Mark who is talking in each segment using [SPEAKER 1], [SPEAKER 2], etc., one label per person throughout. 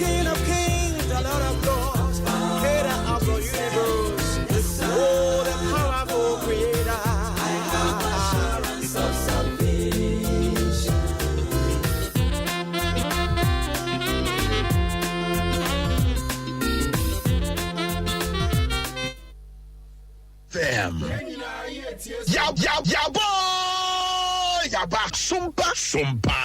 [SPEAKER 1] King of kings, the Lord of lords, creator of the universe, oh, the powerful creator.
[SPEAKER 2] I have assurance of salvation.
[SPEAKER 3] Fam. Ya boy, ya back SOMPA.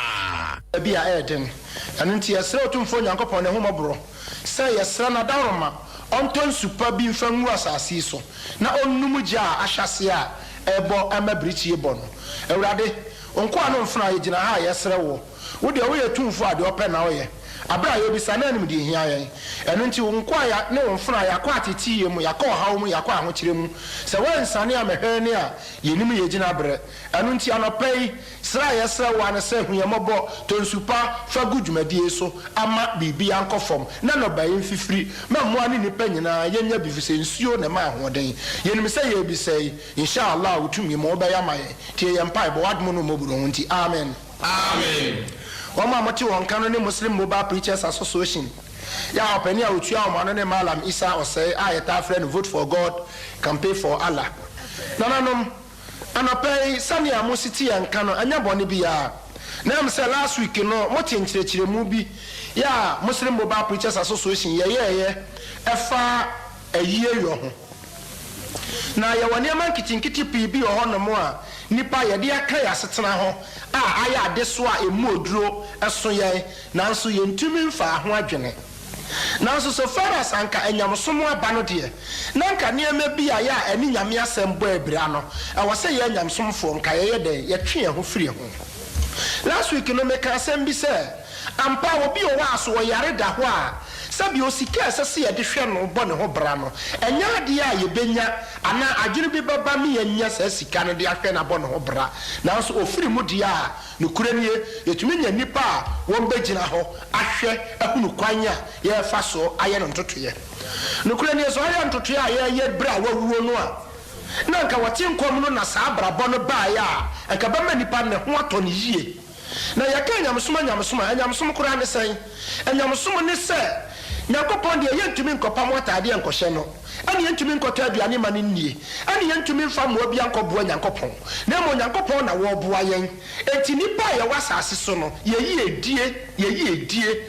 [SPEAKER 4] Be a Eden, and into a certain phone upon a home bro. Say a son of Daroma, on ton super being from Wasassiso. Now on Numuja, Ashasia, Ebo, and my British Bono. A rade, on Quano Fry in a high Yasrawo. Would the way too far the open away. Abra you be san enemy here, and until inquire no fry aquati tea, Yako home, Yakwa, which him. So when Sania Mahania, you knew me a ginabre, and until I pay, Sraya one say we are mobile, to super for good medieso, I might be uncle from none of by free, Mam one in the penny, Yenya be saying, Sio, the man one day. Yen say, you be say, Inshallah, to me more by Amay, Tea and Pipe, what monomobility. Amen.
[SPEAKER 3] Amen.
[SPEAKER 4] One mama on Canada Muslim Mobile Preachers Association. Ya penny out your man and Malam Isa or say, I a friend vote for God, can pay for Allah. No, and I pay Sanya Musiti and Cano and Yaboni Bia. Now, say last week, you know, what in church movie. Ya Muslim Mobile Preachers Association, yeah. A year yo. Now, you want your man kitchen kitty PB or on the more. Nipa ya dia kaya setena ho aya adeso a emodro eso ye nanso ye ntumi mfa ho adwene nanso so far as anka enyamsomo aba no de nanka niema bi a ya ani nyame asem bo abira no e wo se ye enyamsomfo nka ye de ye twe ho firi ho last week no make asem bi se ampa obi o wa so yare da ho a sabi osika asase ye de hwe no bo ne ho bra no enya de a ye benya ana adwene bi baba mi enya sa sika no de ahwe na bo ne ho bra na so ofiri mu de a no kura nie yetumi nya nipa a won begina ho ahwe ahunu kwanya ye fa so aye no ntotoye no kura nie so aye ntotoye a ye bra wawuo no a na nka wote nkom no na sa bra bo no ba ya nka ba ma nipa ne ho ato ne yie na yaka nyamsoma kura ne sen nyamsoma ne se Yakopon de yentumi nkopa motade enkohye no ani yentumi nkota aduane ma ne nie ani yentumi mfa mo bia nkobua Yakopon na mo Yakopon na wo boa yen enti nipa ye wasase so no ye edie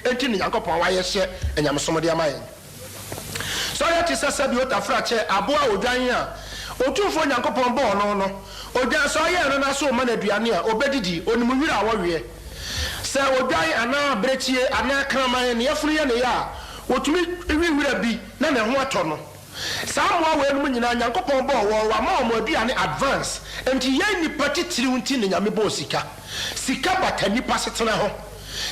[SPEAKER 4] enti ne Yakopon wa ye hye enyamsom de amayen so ya ti sasa bi otafra che aboa odwan a otumfo Yakopon bo no odwan so ye no na so ma na aduane a obedidi onimu wira awowe se odwan ana brechie ana kraman ne yefuru ye ne ya otumi wiwira bi na ne ho ato no saamwa we no nyina Yakopon bo wo wa ma mo aduane advance enti ye nipa titiri unti ne nyame bo sika bata nipa setena ho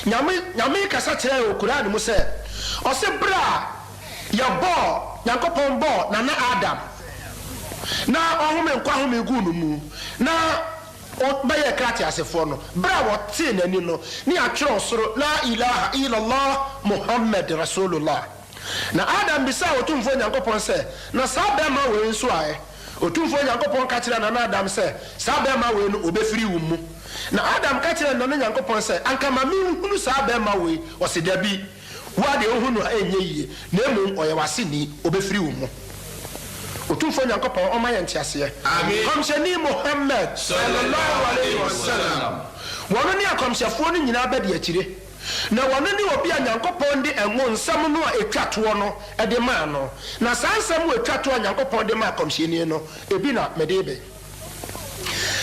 [SPEAKER 4] nyame kasa tere okura ne mu se o se bra ya bo Yakopon bo na Adam na ohome nkwa home gu no mu na o baye krati asefo no bra wote nani no ni atwero soro la ilaha illallah muhammad rasulullah na Adam bisa otumfo Yakopon se na sabe ma we nso ae otumfo Yakopon ka kire na Adam se sabe ma we no obefiri wo mu na Adam ka kire na Yakopon se anka ma mi hunu sabe ma we o se dabi wa de ohunu enye yie na emu oye wase ni obefiri wo mu otumfo Yakopon o ma ye ntiase
[SPEAKER 3] amen
[SPEAKER 4] komshani muhammad sallallahu alaihi wasallam wono ni akomshafo no nyina ba de akire na wono ni obi a Yakopon de enwo nsam no a etwato no e de ma no na sansam etwato Yakopon de ma komshani no ebi na medebe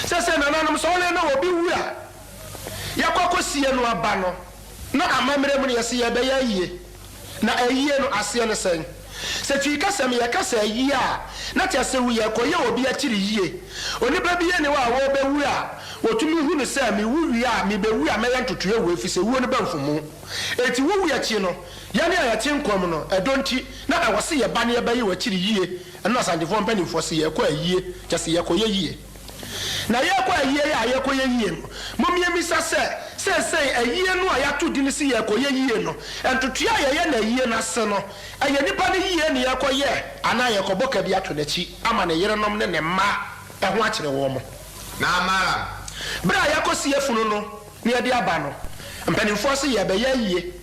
[SPEAKER 4] sese na nanom so le na obi wu a yakokosie no aba no na amamre mu ne yesi ye be yie na ayie no ase ne sen se twika sem ye kasa yi a na tia se wu ye koye obi akiri yie oni ba bi ye ne wa wo be wu a wotumi hu ne se mi wu wi a mi be wu a me yantoto ye wo efi se wu ne ba mfumu eti wu wi achi no ye ne ya tinkom no edonti na e wose ye ba ne ye ba ye wa akiri yie na sanjefo mpanifo se ye kwa yie kase ye koye yie na ye kwa yie ya ye koye yie momie mi sase ayie no a yato di ne se ye koye yie no entoto ya ye na yie na se no aye nipa ne yie ne ye koye ana ye koboka bi ato na chi ama ne yere nom ne ma ho akire wo mo
[SPEAKER 3] na mara
[SPEAKER 4] bra yakosi efunu no ne ye de aba no mpanimfo se ye be ye yie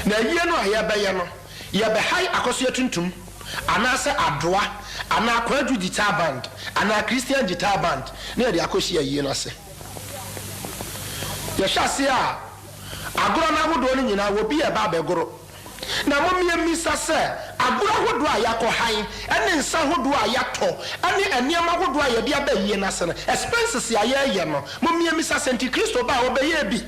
[SPEAKER 4] na yie no a yɛbɛyɛ no yɛbɛhai akɔso tuntum anaasɛ adoa anaa kwadu guitar band anaa Christian guitar band na yɛde akɔhyia yie no ase yɛhyɛ ase a agorɔ no ahodoɔ no nyinaa wɔ bi yɛ ba abɛgoro na momie misa sɛ agorɔ ahodoɔ a yɛakɔ han ɛne nsa ahodoɔ a yɛatɔ ɛne nneɛma ahodoɔ a yɛde aba yie no ase no expenses a yɛyɛ no momie misa sɛ nti Kristo ba a wɔbɛyɛ bi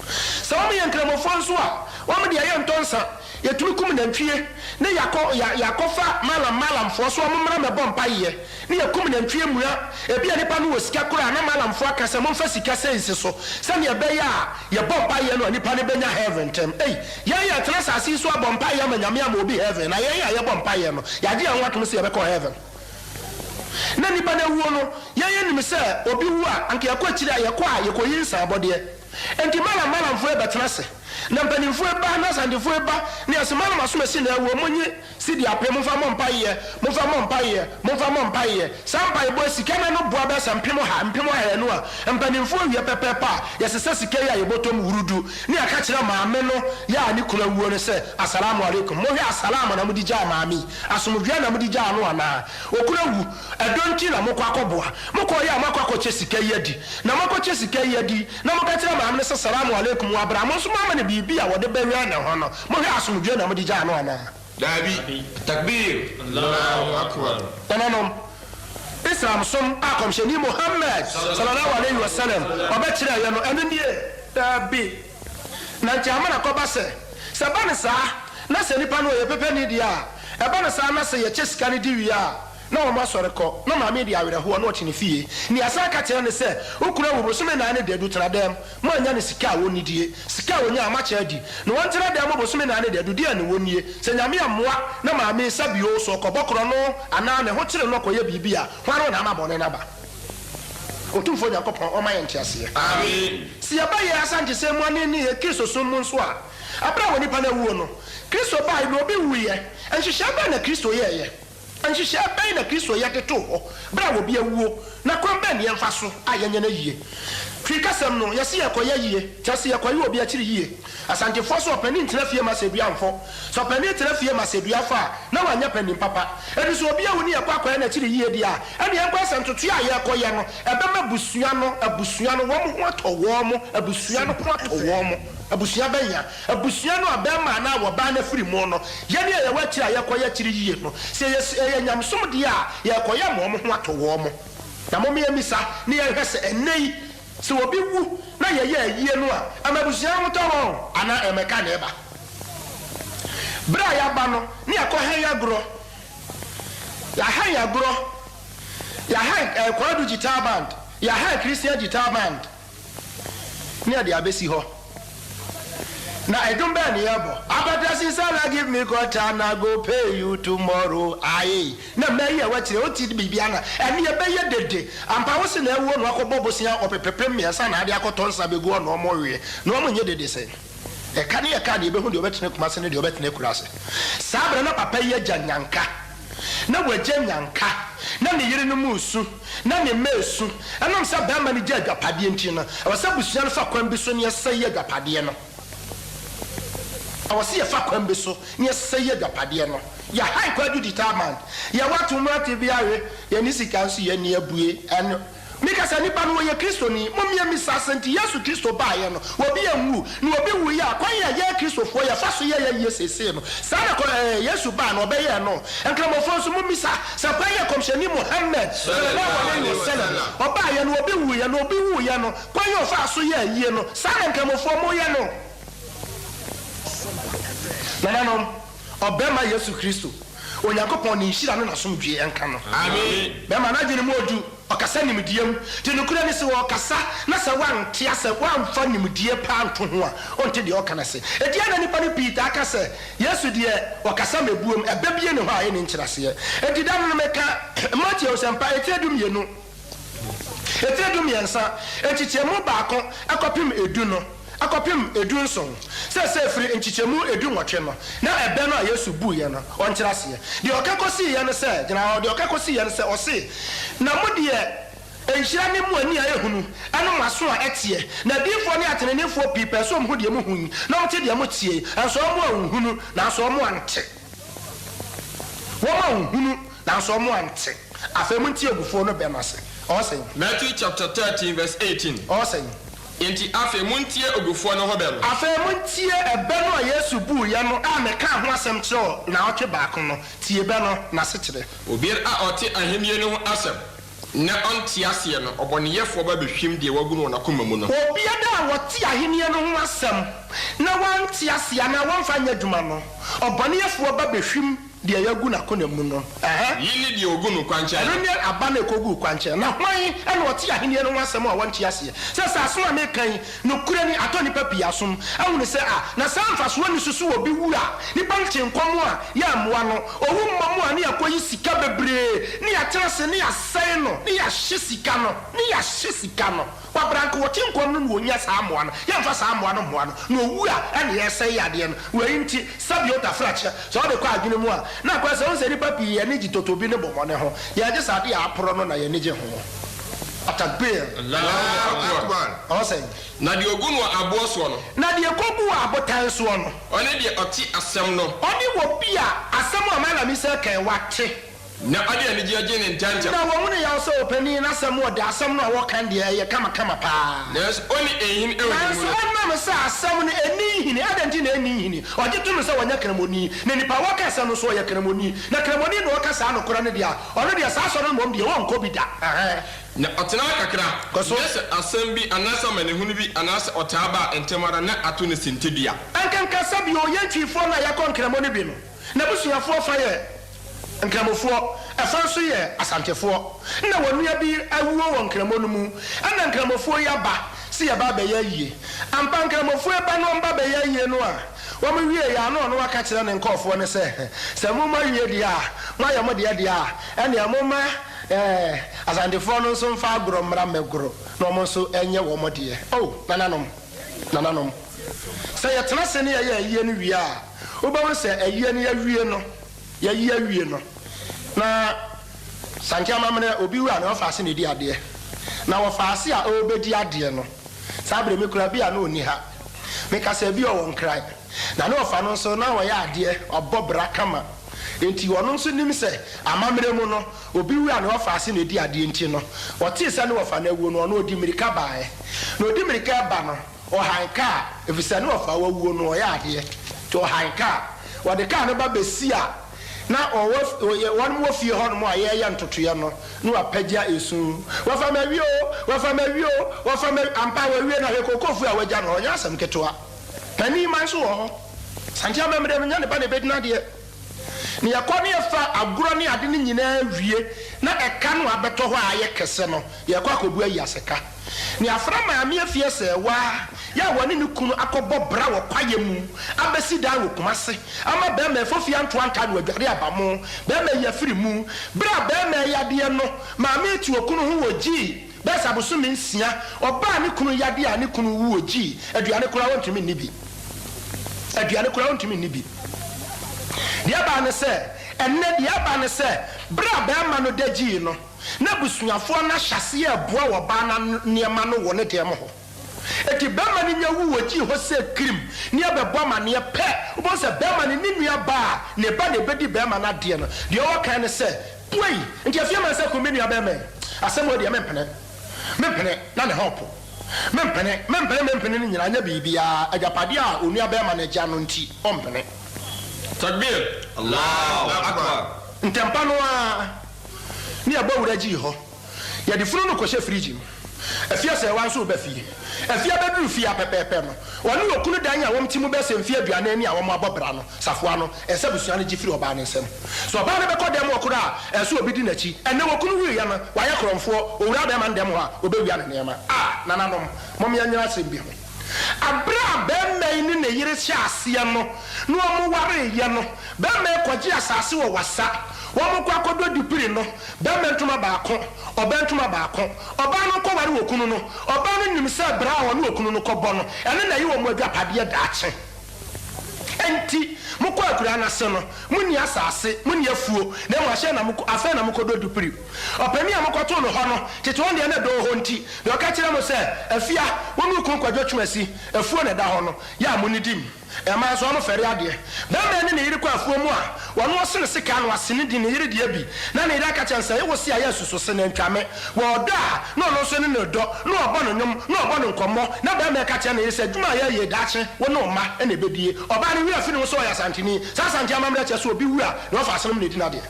[SPEAKER 4] sɛ wɔmyɛ nkramɔfoɔ nso a wɔm de ɛyɛ ntɔnsa yɛtumi kum nantwie ne yɛakɔfa malamfoɔ so ɔmommra mɛbɔ mpayɛ ne yɛkum nantwie mmua ebi a nipa no wɔ sika koraa na malamfoɔ aka sɛ momfa sika sɛ nsi so sɛnea ɛbɛyɛ a yɛbɔ mpayɛ no a nipa no bɛnya heaven ntɛm yɛn yɛ tena asase so abɔ mpayɛ ma nyame ama obi heaven na yɛn a yɛbɔ mpayɛ no yɛagye yɛn ho atom sɛ yɛbɛkɔ heaven na nipa no awuo no yɛn nim sɛ obi wu a anka yɛkɔ akyiri a yɛkɔyi nsabɔdeɛ enti malamfoɔ bɛtena ase na mpanimfoɔ ba na asantefoɔ ba ne asemanom asomasi na ɛwɔ monye sidi apɛ momfa mɔ mpayɛ saa mpaebɔ sika no boa bɛ sɛ mpem ha no a mpanimfoɔ wie pɛpɛpɛ a yɛsesɛ sika yi a yɛbɔtɔm wurudu ne aka kyerɛ maame no yɛ a ne kuna wuo no sɛ assalamu alaikum mohwɛ assalamu na mode gyaa maame asomdwea na mode gyaa no anaa ɔkura wu ɛdɔnti na mokɔ akɔboa mokɔyɛ a moakɔ akɔkyɛ sika yi adi na mokɔkyɛ sika yi adi na moka kyerɛ maame no sɛ assalamu alaikum wɔ abra mo nso mama ne biribi a wɔde bɛwia ne ho no mohwɛ asomdwea na mode gyaa no anaa
[SPEAKER 3] Dabi. Takbir.
[SPEAKER 2] Allahu Akbar.
[SPEAKER 4] Nananom Islam som a kɔmhyɛni Muhammad sallallahu alaihi wasallam ɔbɛkyerɛ yɛ no ɛno nie dabi na nti ama na kɔba sɛ ba ne saa na sɛ nipa no yɛ pepe ne dia ɛba ne saa na sɛ yɛkyɛ sika ne di wie a na wɔn asɔre kɔ na maame di awerɛhoɔ na ɔte ne fie ne asa ka kyerɛ ne sɛ okura wo bosome na ne dedu tena dɛm mo anya ne sika a wɔn die sika a wɔn a amakyɛ adi na wɔn tena dɛm mo bosome na ne dedu di a ne wɔn nie sɛ nyame amoa na maame sabio so ɔkɔbɔ korɔ no anaa ne ho kyerɛ no kɔyɛ biribi a hwan na ama bɔne naba otumfo Nyankopɔn ɔma yɛ nteaseɛ
[SPEAKER 3] Amen.
[SPEAKER 4] si aba yɛ asante sɛ mo ane ne yɛ Kristo som mu nso a abra wɔ nipa na wuo no Kristo ba no obi wuyɛ nhyehyɛ ba na Kristo yɛyɛ nhyehyɛ bɛn na Kristo yɛ teto hɔ bra wɔ bi awuo na kwan bɛn ne yɛmfa so a yɛnyɛ na yie firi kasɛm no yɛsi yɛkɔyɛ yie kyɛse yɛkɔyɛ obi akyiri yie asantefoɔ so ɔpani ntena fie ma sɛ dua mfɔ sɛ ɔpani tena fie ma sɛ dua fa na wanyɛ pani papa ɛni so obi awu ne yɛkɔ akɔyɛ na akyiri yie deɛ a ɛni yɛnkɔ asɛntoto a yɛkɔyɛ no ɛbɛma abusua no wɔn ho atɔ wɔn mo abusua no ho atɔ wɔn mo abusua bɛnya abusua no abɛma na wɔba na firi mu no yɛne yɛwɔ akyiri a yɛkɔyɛ akyiri yie no sɛ yɛ nyamsom deɛ a yɛkɔyɛ ma wɔn ho atɔ wɔn mo na mo yɛ misa ne yɛhwɛ sɛ ɛnɛ yi sɛ obi wu na yɛyɛ ayie no a amabusua ho tɔ wɔn ana ɛmɛka na ɛba bere a yɛaba no ne yɛkɔhɛn yɛagorɔ kwadu guitar band yɛahɛn Christian guitar band ne yɛde abɛsi hɔ na ɛdum bɛɛ ne yɛbɔ abɛdasi sala give me quarter and I go pay you tomorrow aye na mɛyi a wɔkyerɛ ɔti biribi ana ɛne yɛbɛyɛ dede ampa wo se na ɛwɔ no akɔbɔ bosia ɔpɛpɛpɛ mmiɛnsa na ade akɔtɔ nsa bɛgu ɔno ɔmɔ wie na ɔmo nyɛ dede sɛ ɛka ne yɛka deɛ ɛbɛhu deɛ ɔbɛtena kuma se ne deɛ ɔbɛtena kura ase saa berɛ na papa yi agya nyanka na wɔagya nyanka na ne yere no mu su na ne mma esu ɛnam sɛ bɛrima no gya adwapadeɛ nti no ɛwɔ sɛ busua no fa kwan bi so ne yɛsɛ yɛ adwapadeɛ no awɔsi yɛfa kwan bi so ne yɛsɛ yɛ adwapadeɛ no yɛhae kwadu determined yɛwato mu ate bi awe yɛne sika nso yɛne abue ɛno mika sɛ nipa no wɔyɛ kristoni momyɛ mi sa senti Yesu Kristo baayɛ no wɔbi anwu na wɔbi wu yɛ a kwan yɛ kristofoɔ yɛfa so yɛ yie sesee no saa na Yesu baa na ɔbɛyɛ no nkramɔfoɔ nso momisa sɛ kwan yɛ kɔmhyɛni Muhammad sallallahu alaihi wasallam ɔbaayɛ no wɔbi wu yɛ no obi wu yɛ no kwan yɛ ɔfa so yɛ yie no saa na nkramɔfoɔ mo yɛ no nananom ɔbɛma Yesu Kristo Onyankopɔn ne nhyira no nasomdwe ɛnka no
[SPEAKER 3] Amen.
[SPEAKER 4] bɛma na gyene mu odu ɔkasa nimdiam te nokura ne sɛ wɔkasa na sɛ wantea sɛ wamfa nimdie paa nto ho a ɔnte deɛ ɔka no se ɛdeɛ na nipa no pii taa ka sɛ Yesu deɛ ɔkasa mabuom ɛbɛ bie ne hɔ a ɛne nkyerɛseɛ ɛnti da no mɛka Matthew sɛmpa ɛtiɛ dumiɛnsa ɛkyikyɛmu baako akɔpem edu no akɔpem edu nson sɛ firi nkyikyɛmu edu nwɔtwe no na ɛbɛ no a Yesu buu yɛ no ɔnkyerɛ aseɛ deɛ ɔka kɔsii yɛ no sɛ gyina hɔ deɛ ɔka kɔsii yɛ no sɛ ɔse na mo deɛ enhyira ne mu ani ayehunu eno maso a etie na difo ne atenenefo pipe so mhu de mu hu na mte de mu tie enso mo ahunu na so mo ante wo ma ahunu na so mo ante afemu tie ogufo no be no ase o say
[SPEAKER 3] Matthew chapter 13 verse 18
[SPEAKER 4] o say
[SPEAKER 3] enti afemu tie ogufo no ho be no
[SPEAKER 4] afemu tie ebe no Yesu bu ye no a me ka ho asem kire na otwe baako no tie be no na se kire
[SPEAKER 3] obi a ote ahemie no ho asem na onti ase no oboneyefo ba behwim de wagu no nakoma mu no
[SPEAKER 4] obi da wote ahemie no ho asem na wanti ase na wonfa nya dwuma no oboneyefo ba behwim de yagu na kona mu no
[SPEAKER 3] yini de ogu no kwanche
[SPEAKER 4] no ne abana ekogu kwanche na hwan ene wote ahemie no ho asem a wanti ase se aso a me kan no kura ni atoni papi asom ahunu se na sanfa so ni susu obi wura ni panche nkomo a ya moa no owu mmamu a ne yakoyi sika bebre ni ya terase ni ya sai no ni ya hye sika no wabranko wote nkom no wonya sa moa no ya mfa sa moa no no owu a ene ya sai ade no weinti sabiota fracha so de kwa adwene mu a na kwa se onse ni papi ya ni gitotobi ne bomo ne ho ya je sa de ya apro no na ya ni je ho atakbir
[SPEAKER 3] Allahu akbar
[SPEAKER 4] o say
[SPEAKER 3] na de ogu no abo so no
[SPEAKER 4] na de kogu abotan so no
[SPEAKER 3] one de oti asem no
[SPEAKER 4] oni wo bia asem o mala mi se kan wate
[SPEAKER 3] na ade ani je ne ntanta
[SPEAKER 4] na wo mu ne ya so opani na asem o de asem no wo kan de ye kama pa
[SPEAKER 3] yes oni ehin ewu
[SPEAKER 4] na so na me se asem no eni hini adanti na eni hini o je tunu se wonya kramoni na nipa wo ka se no so ye kramoni na kramoni no ka sa no kora ne dia ono dia sa so no mom dia wo nko bi da
[SPEAKER 3] na otena kakra yes asem bi anasa manehunu bi anasa otaba entemara na ato ne sentedua
[SPEAKER 4] ankan sabi o yentwifo na yakon kramoni bi no na busuafo fa ye nkramofo efa so ye asantefo na wonua bi awuo won kramonu mu ana nkramofo ya ba si ya ba be ya yie ampa nkramofo ba no mba be ya yie no a wo me wie ya no no waka kire ne nkofo ne se mu ma wie dia ma ya mo dia ene ya mo ma asantefo no so mfa agro mra megro no mo so enye wo mo de nananom se ya tena se ne ya yie no wie a wo ba wo se ayie ne ya wie no ya wie no na sankia mamene obi wu ana ofa ase ne di ade na wo fa ase a obedi ade no sabre me kura bia na oni ha me kasa bi o won krai na no ofa no so na wo ya ade obobra kama enti wono nso nim se amamere mu no obi wu ana ofa ase ne di ade enti no wote se ne wo fa na wu no no odi mirika bae na odi mirika ba no o hanka efisa ne ofa wa wu no o ya ade to hanka wo de ka no ba besi a na won mo fie ho no mo aye ya ntotoye no no apagya esu wafa mawio ampa wawie na hekokofu a wagya no onya asem ketoa tani man so ho santia memre nya ne ba ne bedina de ne yakoni fa aguro ne ade ne nyina wie na eka no abeto ho aye kese no yakwa akobu ayi aseka ne afra ma me afie se wa ya woni ne kunu akobo bra wo kwaye mu abesi da wo kumase ama be me fofia nto anta no adware abamo be me ya firi mu bra be me ya de no ma me ti okunu ho woji be sabusu me nsia oba ne kunu ya de a ne kunu wu woji aduane kura wontumi nibi dia ba ne se enne dia ba ne se bra be ma no daji no na busuafo na hyase aboa wo ba na niema no wo ne dem ho eti be ma ni nyawu woji ho se krim ni abebo ma ne pe wo se be ma ni nua ba ne ba ne bedi be ma na de no de o kan ne se boy nti afia ma se ko me nua be me asem wo de mempene na ne hopo mempene ni nyina nya bibia agapade a onua be ma na gya no nti ompene
[SPEAKER 3] takbir Allahu akbar
[SPEAKER 4] ntempa no a ni abawura ji ho ya de funu no ko she friji afia se wan so ba fie afia beduru fie apepepe no woni okunu dan ya wom timu be se mfie aduane ani a wom abobra no safoa no ese busua no gifiri oba ne nsem so oba ne be ko dem okura eso obi di nachi ene okunu wi ya no waye kromfo owura be ma ndem ho a obewia ne nema nananom mom ya nyira sem bi ho abra be ni ne yire hya ase no no omo ware ye no be me kwaji asase wo wasa womo kwa kodo dipiri no be mentuma baako obentuma baako oba no ko ware okunu no oba no nim se bra wo no okunu no ko bo no ene na yi wo mo adwapade da ache enti mukọ akura na se no muni asase muni afuo na mo ahye na mukọ afa na mukọ do dupri opani amukọ to no ho no tete won de na do ho nti de o ka kire mo se afia wonu kun kwadwo twumasi afuo na da ho no ya muni dim ema so no fere ade be me ne yiri kwa afuo mu a wono osene sika no asene di ne yiri de bi na ne yiri aka chansa e wo si aye susu se na ntwame wo do a no no so ne no do no obo no nyom no obo no nkomo na be me ka cha na yiri se dwuma ye dache wo no ma e na bedie oba ne wi afi no so ya santini sa santi amamre che so obi wura na ofa asene ne di na de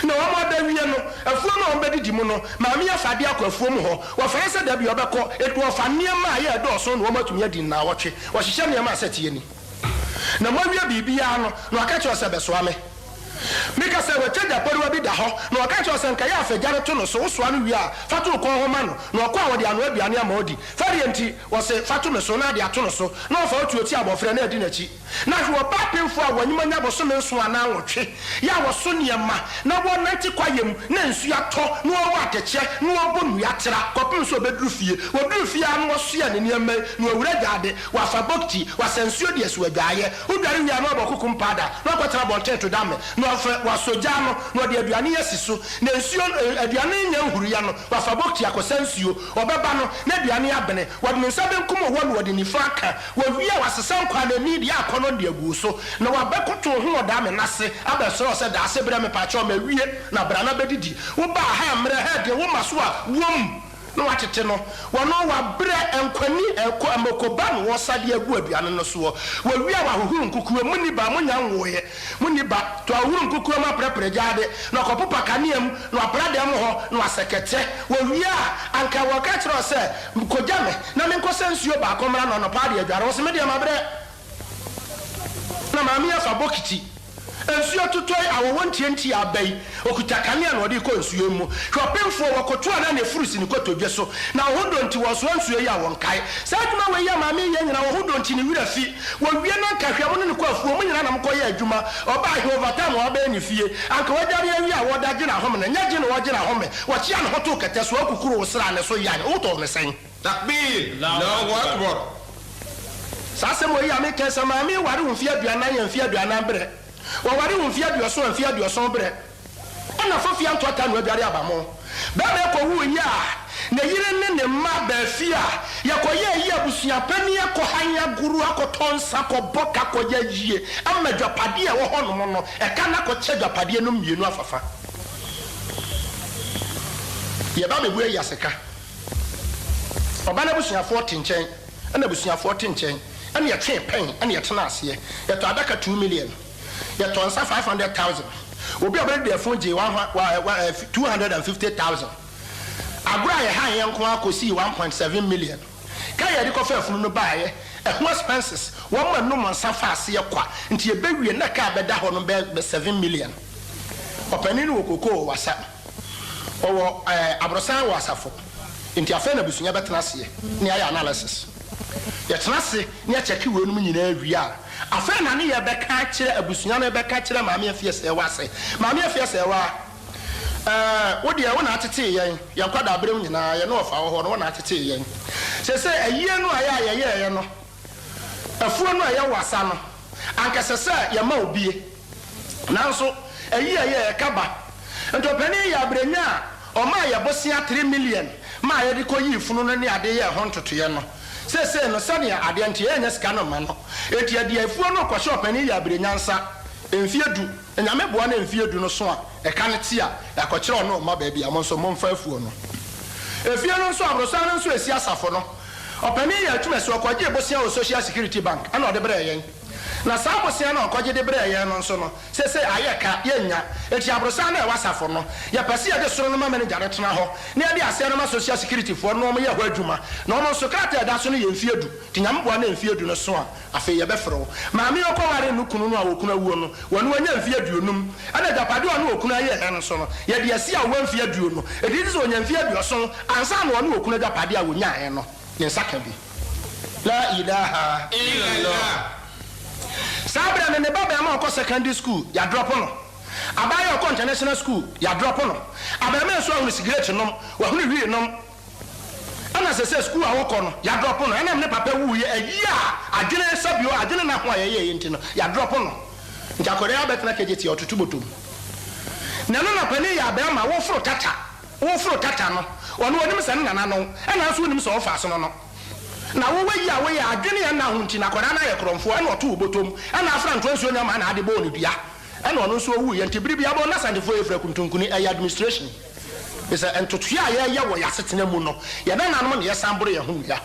[SPEAKER 4] na wo ma da wie no afuo no ombedi di mu no ma me ya fade akọ afuo mu ho wo fa se da bi obekọ edu ofa niema ye do so no wo matumi adi na wotwe wo hihye niema asetie ni na mo wie bibia no na aka che ose beso ame mika se we cheja poriwa bi da ho na aka che ose nka ya afagare to no so wo so anu wie a fatu ko ho ma no na okọ awode anu aduane ama odi farienti wo se fatu me so na de ato no so na ofa otu oti abofre na adi na chi na hwe wo papemfo a wanyima nya boso me nso ana nwotwe ya wo so niema na wo nanti kwayem na nsu ato na wo ateche na wo bonu ya tira kopim so beduru fie wo duru fie anu wo so ya ne niema na owura gade wa fa bokti wa sensuo de esu adwaye udware wi anu abokukum pada na kwatara bonte to dame na wa soja no na de aduane yesiso na nsuo aduane nya nhuru ya no wa fa bokti akosensuo obeba no na aduane abene wo de nsa benkum wo no wo de nifa aka wo wi a wasesan kwa na ni de akọ no de agu so na wa bekoto ho oda me nase abeso se da ase bre me pa cho ma wie na bra na bedidi wo ba ha mre ha de wo maso a wom no watete no wono wa bre enkwani eko amokoba no wo sade agu aduane no so wo wi a wa hohuru nkukuwa muni ba munya nwoye muni ba to ahuru nkukuwa ma prepare jade na kopopa kaneam no aprade am ho no asekete wo wi a anka wo ka kiro se kojame na me nkosensuo ba akomra no no pa de aduare wo se me de ma bre na maami afa bokiti ensuo tutoi awo ntienti abai okutakane na odi ko ensuo mu hwopemfo wakoto ana na furusi ni kotodwe so na hodo nti wo so ensuo ya won kai saduma we ya maami ye nyina wo hodo nti ni wira fi wo wie na nkahwe mo ne ko afuo mo nyina na mko ye adwuma oba he overtime wo ba ni fie anka wajare ya wi a wo da gina home na nyaje na wo gina home wo chia na hoto kete so akukuru wo sra ne so ya ne wo to ne sen
[SPEAKER 3] takbir Allahu akbar
[SPEAKER 4] sase mo ya me kesa maami ware wo fi aduana ya fi aduana bre wo ware wo fi aduoso bre ona fofia ntota no aduare abamo ba be ko wu ya na yire ne ma ba fi a ya ko ye abusua pani ya ko hanya guru akotonsa ko boka ko ya yie amadwapade a wo hono no e ka na ko chedwapade no mienu afafa ye ba bebu ya seka oba na busua 14 nchen ana busua 14 nchen ana ya twen pen ana ya tena ase ya to adaka 2 million ya to nsa 500,000 obi obere de phone je 250,000 agura ye han ye nko akosi 1.7 million ka ye de ko fa funu no baaye ehun expenses wo ma no nsa fa ase ye kwa nti ye bewie na ka beda ho no be 7 million opani no kokoko wasa owo abrosan wasafo nti afa na busunya betena ase ni aya analysis ya tenase ni acheki we no nyina awia afa na ne ye beka kire abusunya no beka kire maame afiese wase maame afiese wa wo de wo na atete yen ye kwada abrem nyina ye no ofa ho no wo na atete yen se ayie no aya ye no afuo no aya wasa no anka se ye ma obie nanso ayie ye kaba ntopani ya abrenya o ma ye bosia 3 million ma ye de koyi funu no ne ade ye ho ntoto ye no se no sane ade nti enya sika no ma no eti ade afuo no kwa shop ani ya abrenyansa emfiedu enyame boa na emfiedu no so a e ka ne ti a yakokire no ma ba bia mo nso mo mfa afuo no efie no nso abrosan no nso esi asafo no opani ya tumese okwaje bosia o social security bank ana ode bre yen na saa bosia na okwaje de bre yen no nso no se ayeka yenya eti abrosan na wasafo no ya pase ya de soro no ma manager retena ho na ya de ase no ma social security fo no mo ye ho adwuma na no nso krata da so no ye mfiedu tinyam boa na mfiedu no so a afi ye befro maami okoware no kunu no a wokuna wuo no wonu anya mfiedu onum ana japade ono wokuna ye he no so no ye de ase a wo mfiedu no edi so onya mfiedu so ansa no ono wokuna japade a wonya he no ne nsaka bi la ilaha
[SPEAKER 3] illallah
[SPEAKER 4] sabra ne baba ma ko secondary school ya drop no abaya ko international school ya drop no abama so hu cigarette no wa hu wi no ana se school a wokɔ no ya drop no ana me papa wu ye ayia adwene sabio adwene na ho ayeye enti no ya drop no njakore ya betena kejeti otutu botom na no na pani ya ba ma wo foro tata no ono onim se na na no ana so onim se ofa so no na wo wayi a wo ya adwene ya na ho nti na kora na ye kromfo ana oto botom ana afra nto nsuo nya ma na ade bo ne dua ana ono so wu ye nti biribi abo na sandefo efra kuntunkuni administration is a entotua ya wo yasetena mu no ya na nanom ne yesamboro ye hu ya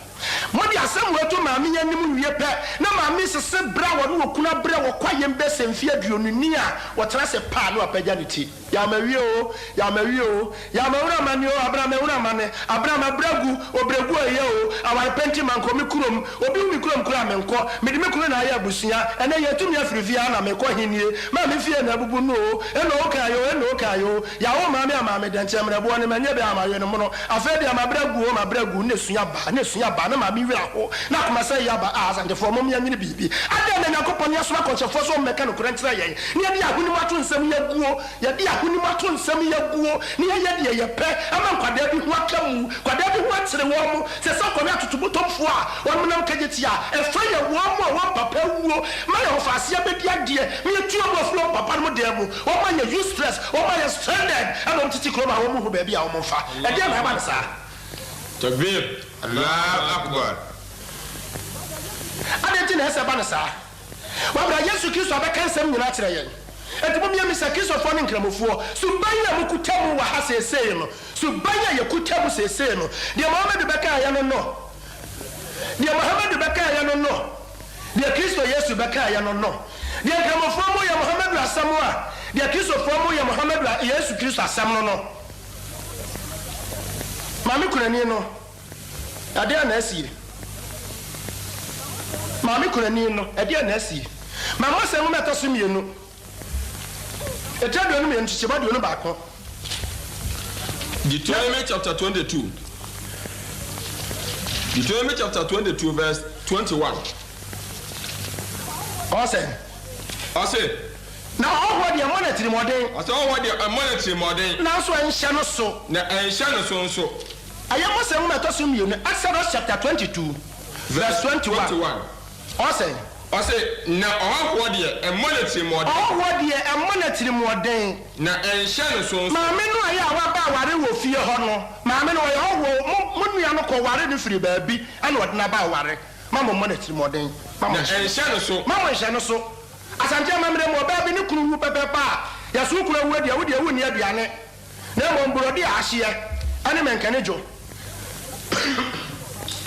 [SPEAKER 4] modi asem weto maami yanim wie pe na maami sese bra wo no kuna bra wo kwaye mbese mfie aduonu ni a wo tra se pa no apagya ne ti ya mawie o ya mawura mani o abramewura mane abramabragu obregu eye o awar penti manko mi kurom obi mi kurom kura menko me de me kuro na ya abusia ene ye tumi afirifia na menko hinie maami fie na bubu no eno okayo ya wo maami amaami de nchemre bo ne manye be amawe no mo afedi amabragu ne suya ba na maami wi aho na kuma say ya ba azande fo mom ya nyine bibi ade na yakopon ya so akonchefo so meka no kura ntra yen ne ya dia huni mato nsem ya guo ya dia huni mato nsem ya guo ne ya dia ye pe ama nkwada bi ho akamu kwada bi ho atere wo mo se so kwame atotobotomfo a won nam kageti a e fa ya wo mo a wo papa wuo ma ya ofase ya be dia de me tu obo flo papa no de mu wo ma ya useless wo ma ya stranded and on titi kloma wo mo ho ba bi a wo mo fa e dia na ba na sa
[SPEAKER 3] takbir Allah akbar
[SPEAKER 4] adenti na ese ba na sa wa bra Yesu Kristo abeka nsem nyina atere yen enti bia misa Kristo fo ne nkramofo subanya mukutamu wa hasese no subanya yakutamu sese no de Muhammad beka ya no de Muhammad beka ya no de Kristo Yesu beka ya no de nkramofo mo ya Muhammad asamwa de Kristo fo mo ya Muhammad Yesu Kristo asam no mami kunani no ade na asi mami kunani no ade na asi mama se mo meta so mienu etadu no mienu chicheba do no baako
[SPEAKER 3] Deuteronomy chapter 22 Deuteronomy chapter 22 verse 21 Ose
[SPEAKER 4] na owo de monetary modern
[SPEAKER 3] ose owo de monetary modern
[SPEAKER 4] na so enhye no so
[SPEAKER 3] na enhye no so nso
[SPEAKER 4] ayamo se mo meta so mienu Exodus chapter 22 verse 21 Ose
[SPEAKER 3] na owo de monetary modern
[SPEAKER 4] owo de monetary modern
[SPEAKER 3] na enhye no so nso
[SPEAKER 4] maame no aya wa ba ware wo fie ho no maame no ye owo mo nua no ko ware no firi baabi ana wode na ba ware mama monetary modern mama
[SPEAKER 3] enhye no so
[SPEAKER 4] mama enhye no so asante mamre mo baabi ne kunu wu pepepa ya so kunu wu de wu ne aduane na mo mbrodi ahye ane menkane jo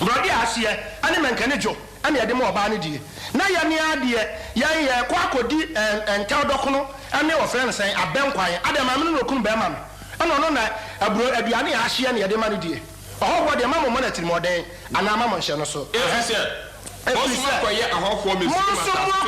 [SPEAKER 4] mbrodi ahye ane menkane jo ane yade mo oba ne die na ya ne ade ya kwa akodi enka dokono ane wo friend sen abenkwan ade mamre no kunu be ma no no na abro aduane ahye ne yade ma ne die oho de mama monetary modern ana mama nhye no so
[SPEAKER 3] Monso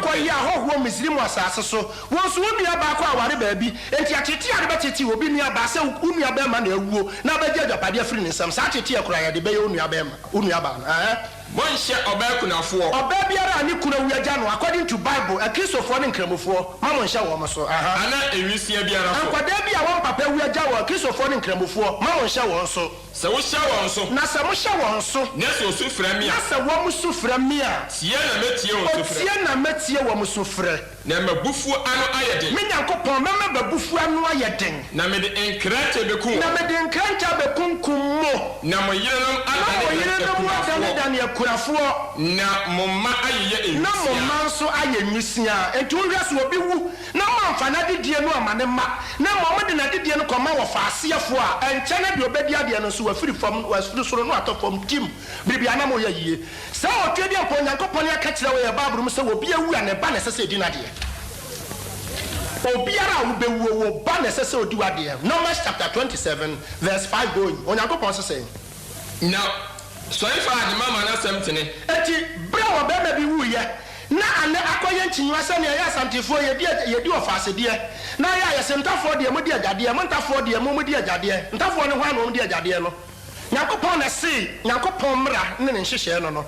[SPEAKER 3] koye
[SPEAKER 4] ahoho Muslim asase so wonso wonua ba ko aware baabi enti atete ade betete obi nua ba se unua ba ma na awuo na ba gya japade afiri ne nsam sa atete akura ya de be unua ba ma unua ba na
[SPEAKER 3] monhye oba kunafo
[SPEAKER 4] oba biara ni kuna wu agya no according to Bible a Kristofo ne nkramofo ma monhye wo mo so
[SPEAKER 3] ana ewisia biara so
[SPEAKER 4] akwada bia won papa wu agya wo Kristofo ne nkramofo ma monhye wo so
[SPEAKER 3] se wo hye wo so
[SPEAKER 4] na se mo hye wo so
[SPEAKER 3] na se osufra mi
[SPEAKER 4] na se wo musufra mi a
[SPEAKER 3] tie na metie wo sufra
[SPEAKER 4] tie na metie wo musufra
[SPEAKER 3] na mabufu ano ayeden
[SPEAKER 4] me nyankopon mema babufu ano ayeden
[SPEAKER 3] na me de enkrate beku
[SPEAKER 4] na me de enkrate bekunkummo
[SPEAKER 3] na mo yerenom
[SPEAKER 4] adane dane akurafo
[SPEAKER 3] na mo ma ayeye
[SPEAKER 4] na mo ma so ayemisia enti wonhwa so obi wu na mo amfana dedie no amane ma na mo de na dedie no koma wo faasefo a enche na de obedi ade no so wafiri fam wasuru soro no atofom tim bibia na mo yeye sa otwedi ampo nyankopon ya ka kire wo ya baburu se obi awu ane ba na sese di na de obiara wo bewu wo ba na sese odi wade Numbers chapter 27 verse 5 going onyankopon sese
[SPEAKER 3] na so if I the mama na semtene
[SPEAKER 4] eti bra wo be bi wu ye na ane akoye ntinwa se ne ya santifo ye di ofase de na ya semtafo de mo di agade mo ntafo de mo di agade ntafo ne ho ano mo di agade no nyankopon na se nyankopon mra ne nhyehyɛ no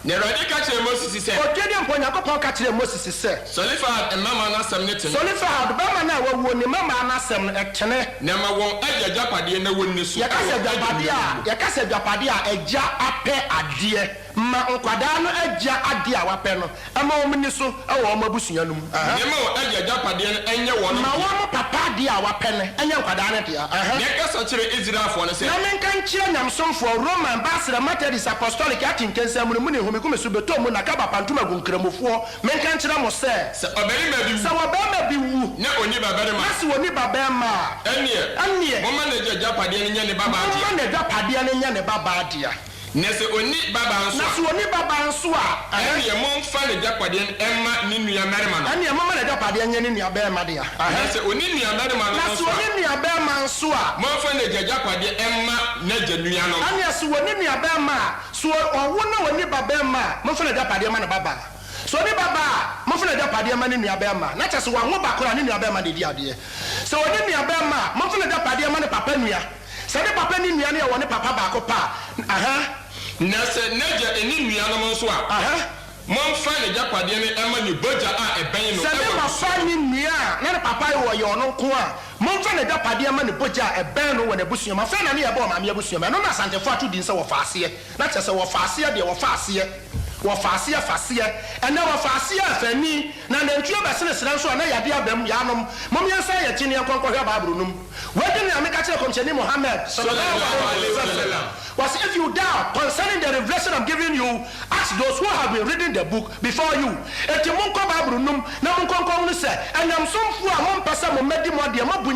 [SPEAKER 3] na Awurade ka kyerɛ Moses sɛ
[SPEAKER 4] odwedi mpo Nyankopɔn ka kyerɛ Moses sɛ
[SPEAKER 3] Solifahad mama n'asɛm ne tene
[SPEAKER 4] Solifahad bɛma na wawo ne mama n'asɛm no ɛtene
[SPEAKER 3] na ma wɔn agya agyapadeɛ na wɔnni so
[SPEAKER 4] yɛka sɛ agyapadeɛ a agya apɛ adeɛ ma nkwadaa no agya adeɛ a wapɛ no ama wɔn ni so ɛwɔ wɔn abusua no mu
[SPEAKER 3] nneɛma wɔ agya agyapadeɛ no ɛnyɛ wɔn
[SPEAKER 4] ma wɔn papa adeɛ a wapɛ no ɛnyɛ nkwadaa no deɛ
[SPEAKER 3] na ɛkasa kyerɛ Israelfoɔ no sɛ
[SPEAKER 4] na menka nkyerɛ nyamsomfoɔ Roman Basra Methodist Apostolic atenkensa mu no mu ne homekume so bɛtɔ mu na kaba pantom agunkramofoɔ menka nkyerɛ mo sɛ sɛ wɔbɛrima bi wu
[SPEAKER 3] na oni babarima
[SPEAKER 4] na sɛ oni babarima
[SPEAKER 3] ɛneɛ moma na agya agyapadeɛ no nyɛ ne babaa deɛ
[SPEAKER 4] moma na agyapadeɛ no nyɛ ne babaa deɛ
[SPEAKER 3] na sɛ oni babaa nso a ɛneɛ momfa ne agyapadeɛ no ɛma ne nuabarima no
[SPEAKER 4] ɛneɛ moma na agyapadeɛ nyɛ ne nuabarima deɛ
[SPEAKER 3] na sɛ oni nuabarima no
[SPEAKER 4] na sɛ oni nuabarima nso a
[SPEAKER 3] momfa ne agyapadeɛ ɛma n'agya nua no
[SPEAKER 4] ɛneɛ sɛ oni nuabarima a so ɔwo na oni babarima a momfa na agyapadeɛ ma ne babaa so oni babaa momfa na agyapadeɛ ma ne nuabarima na kyɛ sɛ wɔanwo bakora ne nuabarima de di adeɛ sɛ oni nuabarima momfa na agyapadeɛ ma ne papa nua sɛ ne papa ne nua no yɛ wɔ ne papa baako pa
[SPEAKER 3] na sɛ n'agya ɛne nuanom nso a momfa ne agyapadeɛ no ɛma ne bogya a ɛbɛn no
[SPEAKER 4] sɛ ne papa ne nua a na ne papa yɛ ɔno nko a momfa ne agyapadeɛ ma ne bogya a ɛbɛn no wɔ n'abusua mu afei na ne yɛbɛ wɔ maame abusua mu ɛno na asantefo ato din sɛ wɔfa aseɛ na kyerɛ sɛ wɔfa aseɛ deɛ wɔfa aseɛ faseɛ ɛnɛ wɔfa aseɛ afani na nantwie bɛsenesere nso a na yɛde abam yɛanom momyɛnsa yɛkyi ne yɛnkɔnkɔhwɛ baaboro nom wadi ne ameka kyerɛ kɔmhyɛni Muhammad sallallahu alaihi wasallam was if you doubt concerning the revelation I'm giving you ask those who have been reading the book before you eti monkɔ baaboro nom na monkɔnkɔn no sɛ ɛnamsomfo a mompɛ sɛ mommɛdi mo adeɛ mobu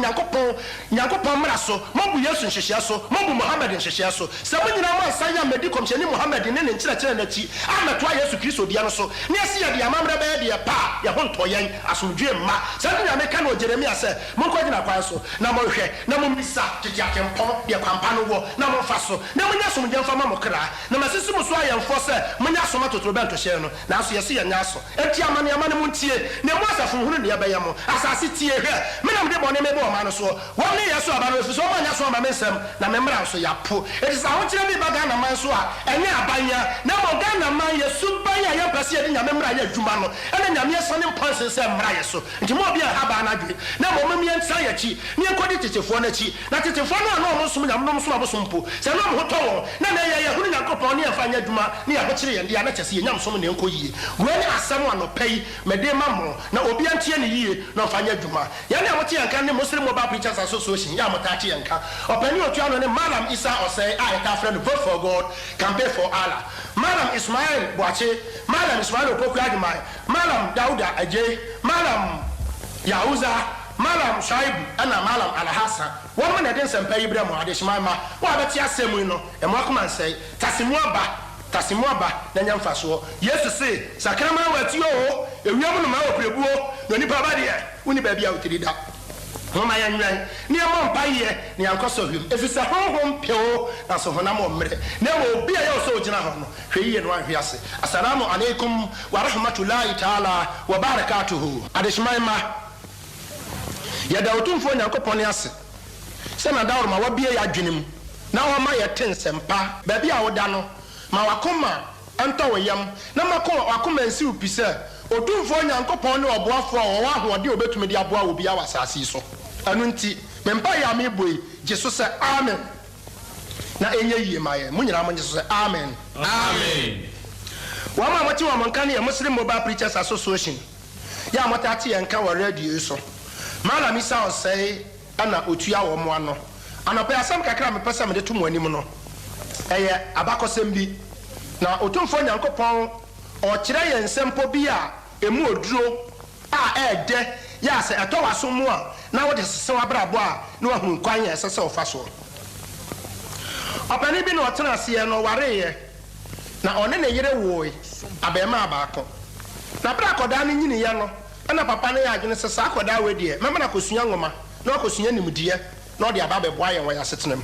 [SPEAKER 4] nyankopɔn mmara so mobu Yesu nhyehyɛ so mobu Muhammad nhyehyɛ so sɛ mo nyinaa mo ansa yɛ amadi kɔmhyɛni Muhammad ne ne nkyerɛkyerɛ n'akyi amɛtoa Yesu Kristo deɛ no so ne asi yɛ deɛ amammerɛ bɛyɛ deɛ paa yɛho ntɔ yɛn asomdwe mma sɛ ne nyame ka no Jeremia sɛ monkɔ gyina kwan so na mohwɛ na mommisa tete atempɔn deɛ kwampa no wɔ na momfa so na monyɛ asomdwe mfa ma mo kra na masisi mo so ayɛmfɔ sɛ monyɛ asoma totorobɛntohyɛ no nanso yɛse yɛnyɛ aso ɛnti amanneɛma no mu ntie na mu asafo hunu ne yɛbɛyɛ mo asase tie hwɛ menam de bɔne mebɛ ɔma no soɔ wɔne yɛ so aba no ɛfiri sɛ ɔmanyɛ so ama me nsɛm na memmra nso yɛapo ɛti sɛ ahokyerɛ bi ba Ghana man so a ɛnyɛ abanya na mɔ Ghana man yɛ suban a yɛmpɛ sɛ yɛde nyame mmra yɛ adwuma no ɛna nyame ɛsane mpɔnsen sɛ mmra yɛ so nti ma obi a haba no adwe na ma ɔmam yɛnsa yɛkyi ne yɛnkɔde tetefoɔ no akyi na tetefoɔ no a na ɔmo som nyame nom som abosom mpo sɛ na ɔmo ho tɔ wɔn na yɛhunu Nyankopɔn ne yɛmfa nyɛ adwuma ne yɛhokyere yɛn deɛ na kyɛ sɛ yɛnyam som ne ɛnkɔ yie wei ne asɛm anɔpɛ yi mede ma mo na obi antie ne yie na ɔmfa nyɛ adwuma yɛne a mote yɛnka ne Muslim Mobile Preachers Association yɛ a motaate yɛnka ɔpani otua no ne Malam Isa Ɔsɛe a yɛta frɛ no Vote for God Campaign for Allah Malam Ismail Boakye Malam Ismail Opoku Adimai Malam Dauda Ajay Malam Yahuza Malam Shaibu ɛna Malam Alhassan wɔn na de nsɛmpa yi brɛ mo adehyema ma wo abɛte asɛm yi no ɛmo akoma nsɛe tasemu aba na nya mfasoɔ Yesu se sakrama wati o ewiam no ma wɔ prebuo na nipa ba deɛ woni baabi a wotiri da homa ya nwan ne ɛmɔ mpa yɛ ne yankɔ sɔ hwem efisɛ honhom pɛo na so honam ɔmmerɛ na wɔ obi a yɛ sɛ ogyina hɔ no hwɛ yie no ahwe ase assalamu alaikum wa rahmatullahi ta'ala wa barakatuhu adehyema ma yɛda otumfoɔ Nyankopɔn ase sɛ na daworo ma wabie yɛ adwene mu na wɔma yɛ te nsɛmpa baabi a woda no ma wakoma ɛntɔ wo yam na wakoma nsi wo pi sɛ otumfoɔ Nyankopɔn ne ɔboafoɔ a wɔwɔ ahoɔden a obɛtumi de aboa wo bia wɔ asase yi so ɛno nti mempa yɛ a mebɔ yi gye so sɛ amen na ɛnyɛ yie ma yɛ mo nyinaa mo gye so sɛ amen wɔn a wɔte wɔn nka ne yɛ Muslim Mobile Preachers Association yɛ a wɔtate yɛn nka wɔ radio yi so Malam Isa Ɔsɛe ana otua wɔ mo ano anɔpɛ asɛm kakra mepɛ sɛ mede to mo anim no ɛyɛ abakɔsɛm bi na otumfoɔ Nyankopɔn ɔkyerɛ yɛn nsɛmpo bi a emu oduro a ɛɛdɛ yɛ sɛ ɛtɔ w'aso mu a na wode sese w'abrabɔ a na wahunu kwan yɛ ɛsɛ sɛ ɔfa soɔ ɔpɛni bi na ɔtena aseɛ no ɔwareyɛ na ɔne ne yere woe abɛɛmaa baako na bere akɔdaa no nyiniyɛ no ɛna papa no yɛ adwene sɛ saa akɔdaa wei deɛ mɛma no akɔsua nwoma na ɔkɔsua nimdeɛ na ɔde aba bɛboa yɛn wɔ yɛ asetena mu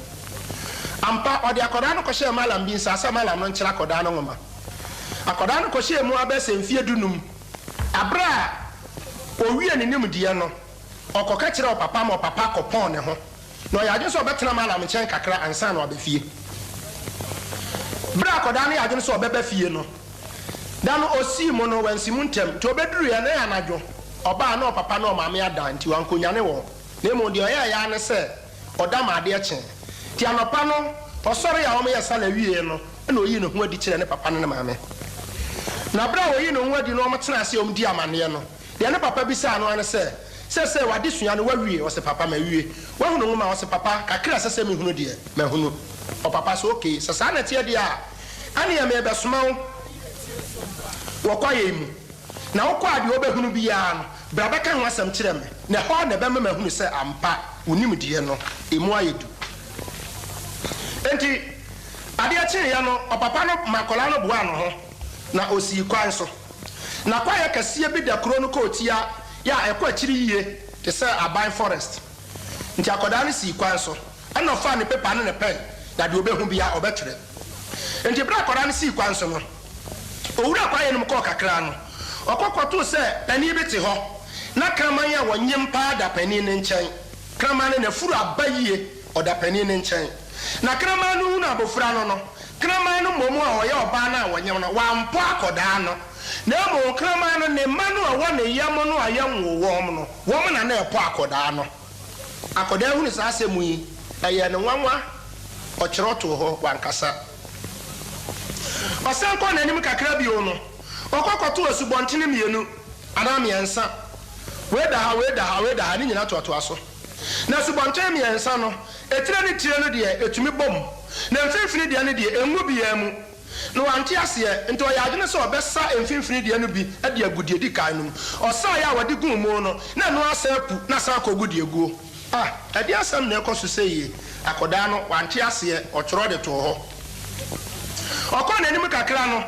[SPEAKER 4] ampa ɔde akɔdaa no kɔhyɛɛ Malam bi nsa sɛ Malam no nkyerɛ akɔdaa no nwoma akɔdaa no kɔhyɛɛ mu abɛsɛ mfie dunum abere a owie ne nimdeɛ no ɔkɔka kyerɛ ɔpapa ma ɔpapa kɔpɔn ne ho na ɔyɛ adwene sɛ ɔbɛtena Malam nkyɛn kakra ansa na ɔbɛ fie bere akɔdaa no yɛ adwene sɛ ɔbɛba fie no dan osi mo no wansi muntem to obeduru ya na ya anadwo oba na papa na maame ada nti wankonyane wo na emo de oya ya ne se oda maade eche ti anopa no osori ya o me yesa na wie no na oyi ne ho adi kire ne papa ne maame na bra oyi ne ho adi no o mtena ase o mdi amane no de ne papa bi sa no ane se wade sua no wawie o se papa ma wie wa hunu ngoma o se papa kakra se me hunu de ma hunu o papa so okay se sa na tie de a ane ya me besoma wo kwaye mu na wo kwa de obehunu biya no bra beka ho asam kire me na ho na be ma hunu se ampa unim de no emu ayedu enti ade a kire ya no o papa no makola no boa no ho na osi kwan so na kwaye kase bi da kro no ko tia ya ekwa kire yie te se aban forest nti akoda no si kwan so ana fa ne paper ne pen na de obehu biya obetwere enti bra akoda no si kwan so no owura kwaye no ko kakra no okokoto se pani bi te ho na kraman ya wonyem pa da pani ne nchen kraman ne na furu abayie oda pani ne nchen na kraman no na bofura no kraman no momu a oye oba na wonyem no wampo akoda no na mo kraman no ne manu a wona yam no ayam wom no wom na na epo akoda no akoda hu ni sa asemu yi eye ne nwanwa okyerɔto ho wankasa osanko na anim kakra bi o no okokoto asubontene mienu ana miensa weda ha ni nyina toto aso na asubontene miensa no etire ni tire no de etumi bom na mfimfini de ne de enwu biya mu no wante ase ento ya adwene se obesa mfimfini de no bi ade agudie di kan no osa ya wade gun mu no na no asapu na sa akogudie guo ade asam na ekoso seye akoda no wante ase okyoro de to ho okọ na anim kakra no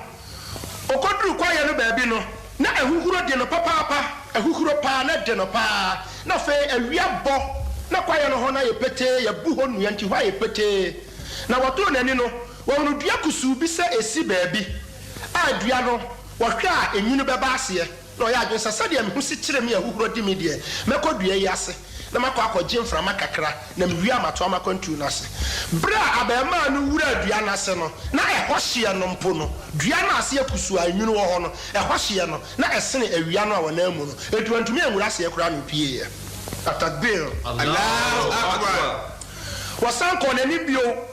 [SPEAKER 4] okoduru kwaye no baabi no na ehuhuro de no papa ehuhuro pa na de no pa na fe awia bo na kwaye no ho na ye pete ya bu ho nua nti hwa ye pete na wato nani no wonu dua kusu bi se esi baabi a dua no wohwa enyinu beba ase na oya adwensa sade me hu si kire me ehuhuro di me de mekodua yi ase na makọ akọje mframa kakra na mwi amato amakontu na ase bra abema no wura dua na ase no na ehwohye no mpo no dua na ase akusu anwunu wo ho no ehwohye no na esene awia no a wona mu no eduantumi anwura ase akura no pie atakbir Allahu akbar wasanko na ni bio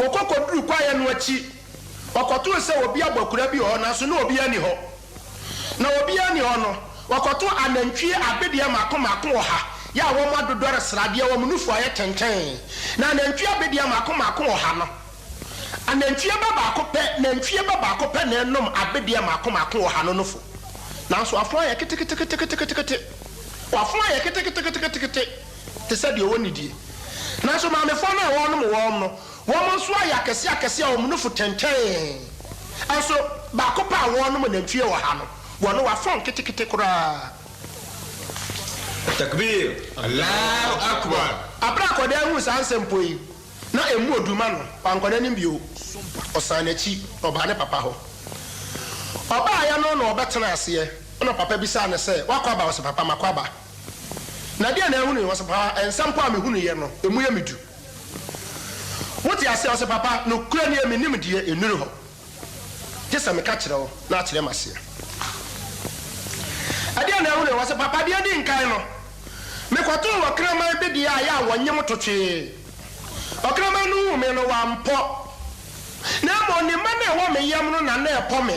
[SPEAKER 4] okokoduru kwaye no achi okoto se obi abakura bi ho na so na obi ani ho na obi ani ho no okoto anantwie abedie makomako ha ya wo madodore srade wo munufu aye tenten na anantwie abedie makomako ha no anantwie baba akopɛ na enom abedie makomako ha no nofo na so afo aye ketekete wafo aye ketekete te se de wo nidie na so ma me fo na wo no wo so aye akese a wo munufu tenten aso ba akopa wo no anantwie wo ha no wo no wafo ketekete kura
[SPEAKER 2] takbir Allahu akbar
[SPEAKER 4] abra koda hu sansempoi na emu oduma no pankoda ni bio osanachi oba ne papa ho oba ya no no obetena ase no papa bi sa ne se wakwaba wo se papa makwaba na dia na hu ni wo se papa ensampo a me hu ni ye no emu ye medu woti ase wo se papa no kura ni emi nim die enuru ho jesa me ka kire wo na kire mase adia na hu ni wo se papa dia di nkan no mekwato wakraman bedi a ya wonyem totwe wakraman no me no wampo na mo ni mane wo me yam no na na epo me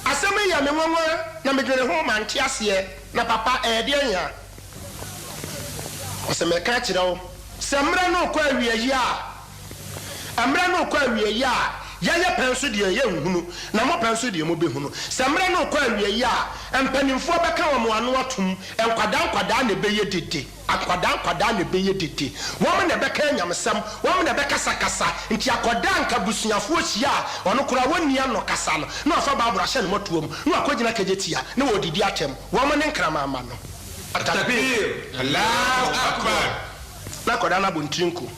[SPEAKER 4] asem ya me nwanwa na medwene ho mante ase na papa de anya oseme ka kire wo semra no kwa awie yi a amra no kwa awie yi a yaya penso de ye nhunu na mo penso de mo behunu semra no kwa awie yi a empanimfo beka wo mo ano atom enkwada na beye dede akwada na beye dede wo me na beka nyamsam wo me na beka sakasa nti akwada nka busuafo hia ono kura woni ano kasa no na afa babura hye ne motuom na akogina kajetia na wo didi atem wo me ne nkrama ama no
[SPEAKER 2] takbir Allahu akbar
[SPEAKER 4] na koda na bontrinko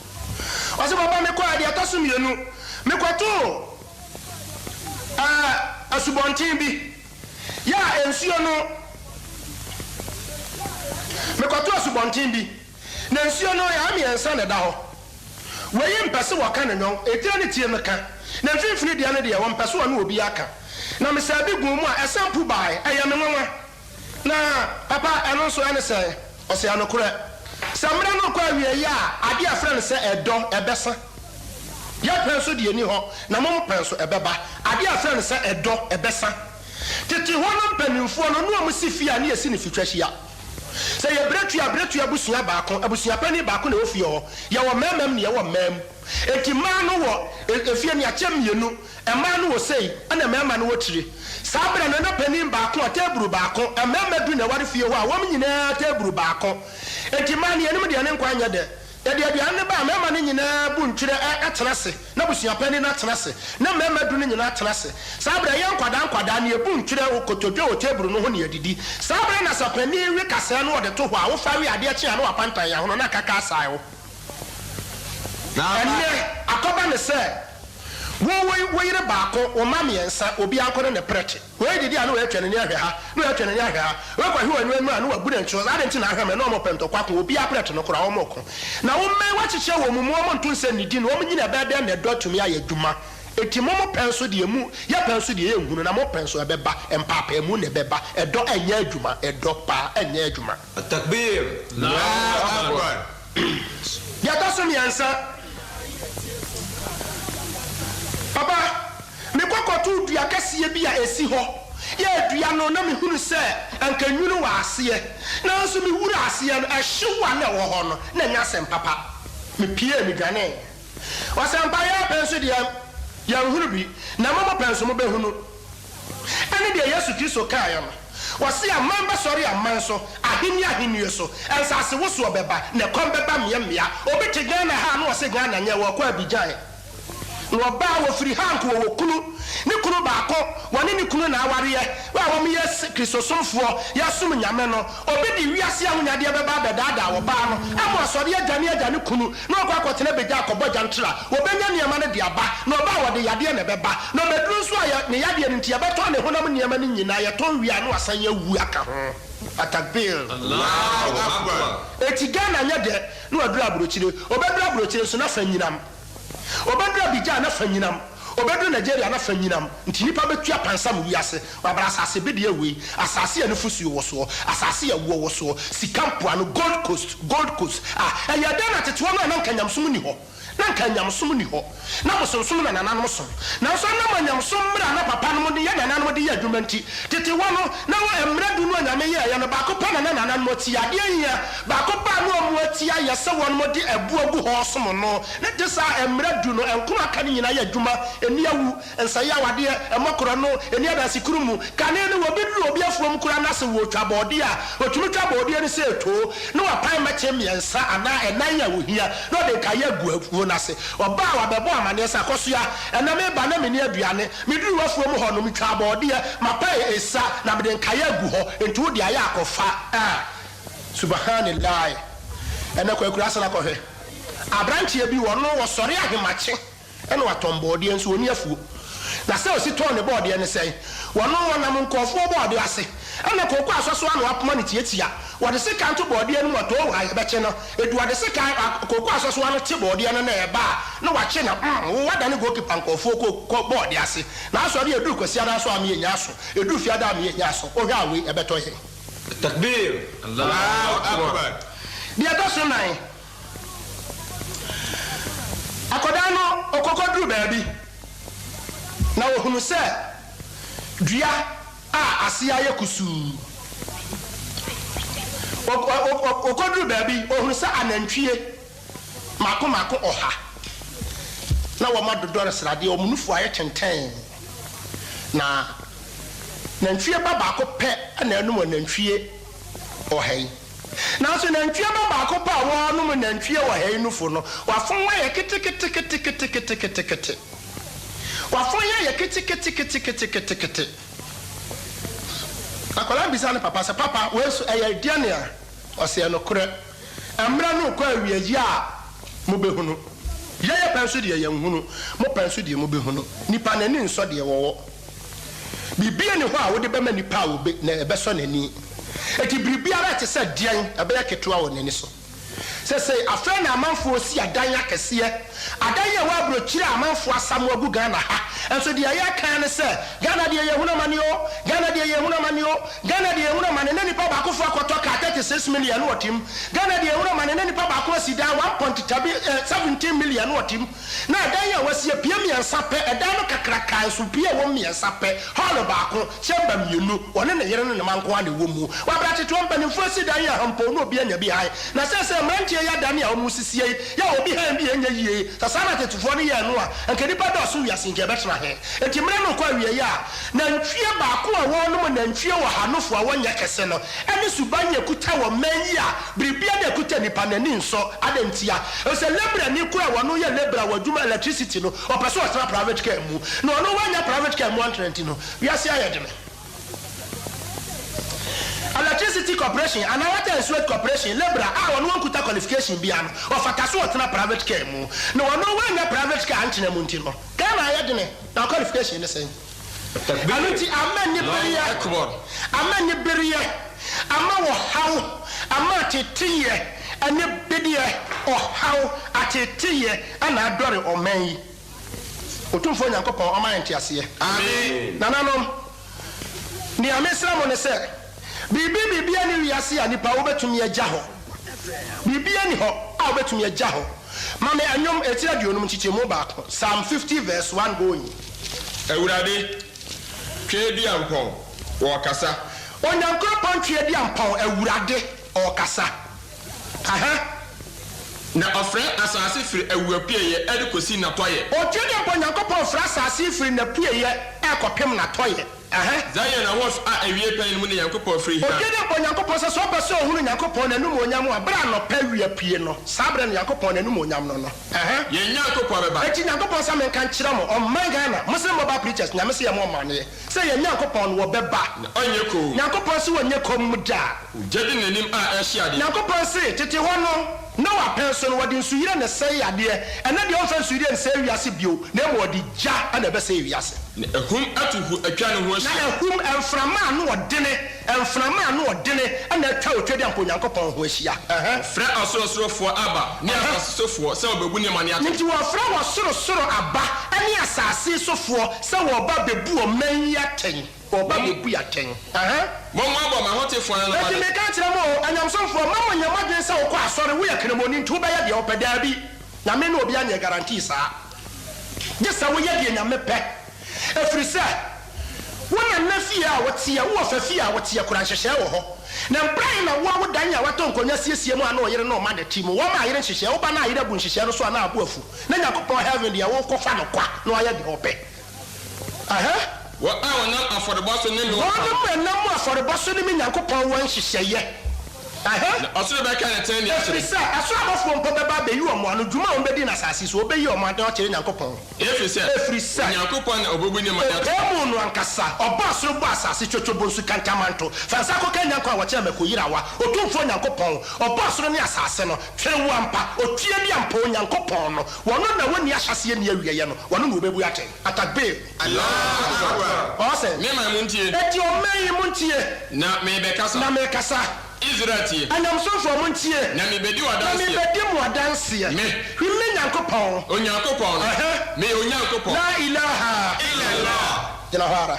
[SPEAKER 4] wase baba me kwa dia tosumienu me kwato asubontin bi ya ensuo no me kwato asubontin bi na ensuo no ya mi ensa na da ho weyi mpese waka na nyon etira ne tie meka na mfimfini dia ne dia wo mpese wo na obi aka na me say bi gu mu a esampu bai eye me nwanwa na papa eno so ene say o se anokure samra no kwa wie ya ade afra ne say edo ebesa ya penso de ni ho na mo penso ebeba ade afra ne say edo ebesa tete ho no panimfo no no am si fia na esi ne fitwa hia say ye bretu abusua baako abusua pani baako na ofie ho ye wo memem ne ye wo mem eti ma no wo efie ne achem yenu ema no wo sei ana mema no wo tire sabra no na pani baako teburu baako emema du na ware fie ho a wo nyina teburu baako eti ma ne enim de ne nkwa anya de ede ne ba mema ne nyina bu ntwire atenase na busua pani na atenase na mema du ne nyina atenase sabra ye nkwada ne bu ntwire okotodwe o teburu no ho ne adidi sabra na sapani wi kasa no de to ho a wo fa wi ade a chia no apantan ya ho no na kaka asai ho na ene akoba ne se wo yire baako o mamiensa obi ankore ne prete wo didi anu we twene ne ahwe ha no we twene ne ahwe ha we kwa hwe anu anu wabu ne ncho ade nti na ahwe me no mo pento kwa obi aprete no kora wo moko na wo me wachiche wo mu mo ntu nse nidi no wo nyina bede ne dotumi aye dwuma eti mo penso de emu ya penso de ehunu na mo penso ebeba empapa emu ne beba edo enya adwuma edo pa enya adwuma
[SPEAKER 2] takbir Allahu akbar
[SPEAKER 4] ya taso mi ansa papa me kokotu dua kase bi a esi ho ya dua no na me hunu se ankanyunu wa ase na so me wura ase no ehyewa na wo ho no na nya sem papa me pie mi dwane wasampa ya penso de ya hunu bi na mama penso mo be hunu ane de Yesu Kristo kaaya no wase amamba sori amanso ahini so ensase wo so obeba na kombeba mmea obete Ghana ha no wase Ghana nya wo kwa Abidjan no ba wo firi hanko wo kunu ni kunu baako woni ni kunu na aware wa wo me yes Kristo somfo ya som nyame no obedi wiase ahonyade beba bedada wo ba no amo sori agane kunu no kwa akotene beja akobọ jantra obenya niema ne de aba no ba wo de yade ne beba no bedru so aya ne yade ne ntia beto ne honam niema ne nyina ye ton wia no asan ya wu aka ho atakbir
[SPEAKER 2] Allahu akbar
[SPEAKER 4] eti Ghana nya de no adura abrochire obedura abrochire so na fa nyinam obedura Abidjan na fa nyinam obedura Nigeria na fa nyinam nti nipa betua pansam wiase wabra asase be de ewe asase anu fusuo wo so asase ya wo so sikampo anu Gold Coast eya da na tetewo na nkanyamsom ni ho na nkanyamsom ni ho na bosomsom na nananom som na so na manyamsom mra na papa no de ya nananom de ya adwumanti tetewo no na wo emra du no anyame ye ya no ba ko pa na nananom ti ade ya ba ko pa no mo ti ya se won mo de abuagu ho som no na de sa emra du no enko aka ni nyina ya adwuma eni awu ensa ya wade emokoro no eni adasikuru mu kane no wo beduru obi afuom kura na se wo twabode a otumi twabode ni se to no wa pan ma chem yensa ana enan ya wo hia no de ka ya gu afuo na se oba wa bebo amane sa koso ya ena me ba na me ni aduane me duru afuom ho no me twabode ma pa esa na me de ka ya gu ho enti wo de aya akofa subhanallah ena kwa kura sa na ko he abrantie bi wo no wo sori ahemache ena watombode nso oni afuo na se o si ton ne board ne sei wono wonam nkofo board ase ana kokko asoso anu apoma ne tietia wode se kanto board ne moto o ha beche no edu wode se kan kokko asoso anu te board ne na eba na wache na wada ne goalkeeper nkofo ko board ase na aso de edu kwasi ada so am yenya so edu fi ada am yenya so o hwa we ebeto he
[SPEAKER 2] takbir Allahu akbar
[SPEAKER 4] dia doso nai akodano okokodru baabi na ohunu se dua a asia ye kusu okodru baabi ohunu se anantwie mako oha na wo madodore srade o munufu aye tenten na nantwie baba ko pe na enum nantwie ohai na so nantwie baba ko pa wo no nantwie ohai nufu no wafon wa ye kete wafonya ye kete akola bisa ne papa se papa wesu eya diane a ose no kure amra no kwa awiaji a mo behunu ye penso de ye nhunu mo penso de mo behunu nipa nani nso de wo bibia ne ho a wo de bema nipa wo be na ebeso nani eti bibia ra te se dian ebe ya ketua wo nani so Say a friend a man for see a danya kesiye. A danya wa brochira a man for Samuel Gugana. And so the aya can say, Ghana de Yahuna Manio, Ghana de Yahuna Manio, Ghana de Yahuna Man, and any Papa for 36 million what him, Ghana de Yahuna Man, and any Papa Sida 1.17 million what him. Now Danya was a Piemi and Sape, a Dano Kakraka, and Supia Womi and Sape, Holobaco, Chambam, you know, one in the Yeran and Manquani Wumu. What about it? One penny first Danya Humpo, no Bianya behind. Now says a man. Daniel Musi, ya will be behind the year, Tasana to 40 years, and Kadipa so we are sinking better here. And Timano Quaria, Nan fear Baku, one woman, and fear Hanu for 1 year casino, and Miss Subanya could tell a mania, Bribia could tell the Pananin, so Adentia. As a Lebra Nikua, one year Lebra, or Juma electricity, or Pasua private care. No one your private care, 120. We are saying. Electricity Corporation and our Sweat Corporation, Lebra, our one could qualification beyond or Fatasu private care. No one private car Antina Montino. Can I add now qualification the same? Amani Beria, Ama how, Amati Tia, and the Bidia or how at a Tia and I brought it or may. Utumfo Yankopo, or my Tiasia. Amen. Nanano. Near Miss Ramon said. Bibi ani wiase ani pa obetumi agya ho bibi ani ho a obetumi agya ho mame anyom etira duonum chichemu baako Psalm 50 verse 1 going
[SPEAKER 3] Ewurade twedi ampon wo kasa
[SPEAKER 4] onyankopon twedi ampon Ewurade o kasa aha
[SPEAKER 3] na ofre asase firi awuapieye edikosi na toye
[SPEAKER 4] o twedi ampon nyankopon fra asase firi na pieye ekopem na toye
[SPEAKER 3] Zion na was a ewie pan mu ne Yankopon free.
[SPEAKER 4] Ogede bo Yankopon se so pese ohunu Yankopon na num onyam a bra no pa wie pie no. Sabre na Yankopon na num onyam no no.
[SPEAKER 3] Ye Yankopon beba.
[SPEAKER 4] Eti Yankopon sa men kan kire mo o man Ghana. Muslim Bible preachers na me se ye mo ma ne. Se ye Yankopon wo beba.
[SPEAKER 3] Onye ko.
[SPEAKER 4] Yankopon se wonye kom mu da.
[SPEAKER 3] Jedi nanim a ehia de.
[SPEAKER 4] Yankopon se tete ho no na wa person wodi nsuyire na sei ade ene de onfa nsuyire nsei wiase bio na mo di ja na be sei wiase.
[SPEAKER 3] Ehum atuhu atwa ne ho ahia.
[SPEAKER 4] Na ehum enframa no odene ana atwa otwede ampo Yankopon ho ahia.
[SPEAKER 3] Fra asorosofo aba ne asasofo se obebu ne mane ate.
[SPEAKER 4] Nti wo fra wo sorosoro aba ani asase sofo se wo ba bebu o man yaten. Oba bebu yaten.
[SPEAKER 3] Momo aba ma hotefo na ba.
[SPEAKER 4] Eti me ka kire mo anyamsomfo ma nyama se wo kwa asore wo yakramoni nti wo ba ya de opeda bi. Na me no obi anya guarantee saa. Gesa wo ya de nyame pe. Efrisa wona nafia wotia wo fafia wotia kura nhyehyɛ wo ho na mpran na wo wodan ya wato nkonya siesie mu ana oyere no ma de tim wo ma ayere nhyehyɛ wo ba na ayere bu nhyehyɛ no so ana abu afu na Yakopon heaven dia wo kofa no kwa na oya de hope
[SPEAKER 3] wo awon na afọdebọso ne mi wo
[SPEAKER 4] na mu afọdebọso ne mi Yakopon wo nhyehyɛ
[SPEAKER 3] Osoro be kan ten ni asiri.
[SPEAKER 4] Efisa, aso abofo mpo beba be yi omo anu dwuma on be di na asase so obeyi omo ade o kire Yakopon. Efisa.
[SPEAKER 3] Yakopon obobu ni manya.
[SPEAKER 4] Emu no ankasa, oba asoro bo asase chochobo nsu kantamanto. Fansa ko kan Yakopon wa kire mekoyirawa. Otumfo Yakopon, oba asoro ni asase no, twere wo ampa, otie bi ampa Yakopon no. Wono na woni ahyase ni awieye no. Wono na obebu aten. Atakbe.
[SPEAKER 3] Allah.
[SPEAKER 4] Ose.
[SPEAKER 3] Me ma muntie.
[SPEAKER 4] Eti o meyi muntie.
[SPEAKER 3] Na me be kasa.
[SPEAKER 4] Na me kasa.
[SPEAKER 3] Israel tie.
[SPEAKER 4] Anyamsofo muntie.
[SPEAKER 3] Na me bedi wadanse.
[SPEAKER 4] Na me bedi mu wadanse.
[SPEAKER 3] Me.
[SPEAKER 4] Hwime Yakopon.
[SPEAKER 3] Onyankopon. Me Onyankopon.
[SPEAKER 4] La ilaha illallah. Jina hara.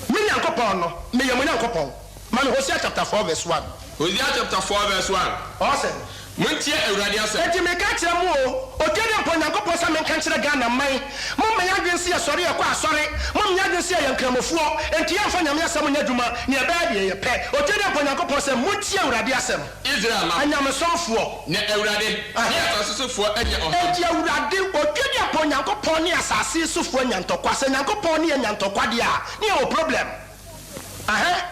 [SPEAKER 4] Me Yakopon no. Me ye Onyankopon. Man Hosea chapter 4 verse 1.
[SPEAKER 3] Hosea chapter 4 verse 1.
[SPEAKER 4] Awesome.
[SPEAKER 3] Muntie Awurade asem.
[SPEAKER 4] Enti me ka kire mu o. Odede mpo Yakopon sa men kan kire Ghana man. Mo me ya dwense ya sori ya kwa asori. Mo me ya dwense ya nkramofuo. Enti ya mfa nyame asem nya dwuma. Ne e ba de ye pe. Odede mpo Yakopon sa muntie Awurade asem.
[SPEAKER 3] Israel ma.
[SPEAKER 4] Anyamesonfo.
[SPEAKER 3] Ne Awurade. Ne asasofo anya o.
[SPEAKER 4] Enti Awurade odede mpo Yakopon ne asase sofo nya ntokwa. Se Yakopon ne nya ntokwa de a. Ne o problem.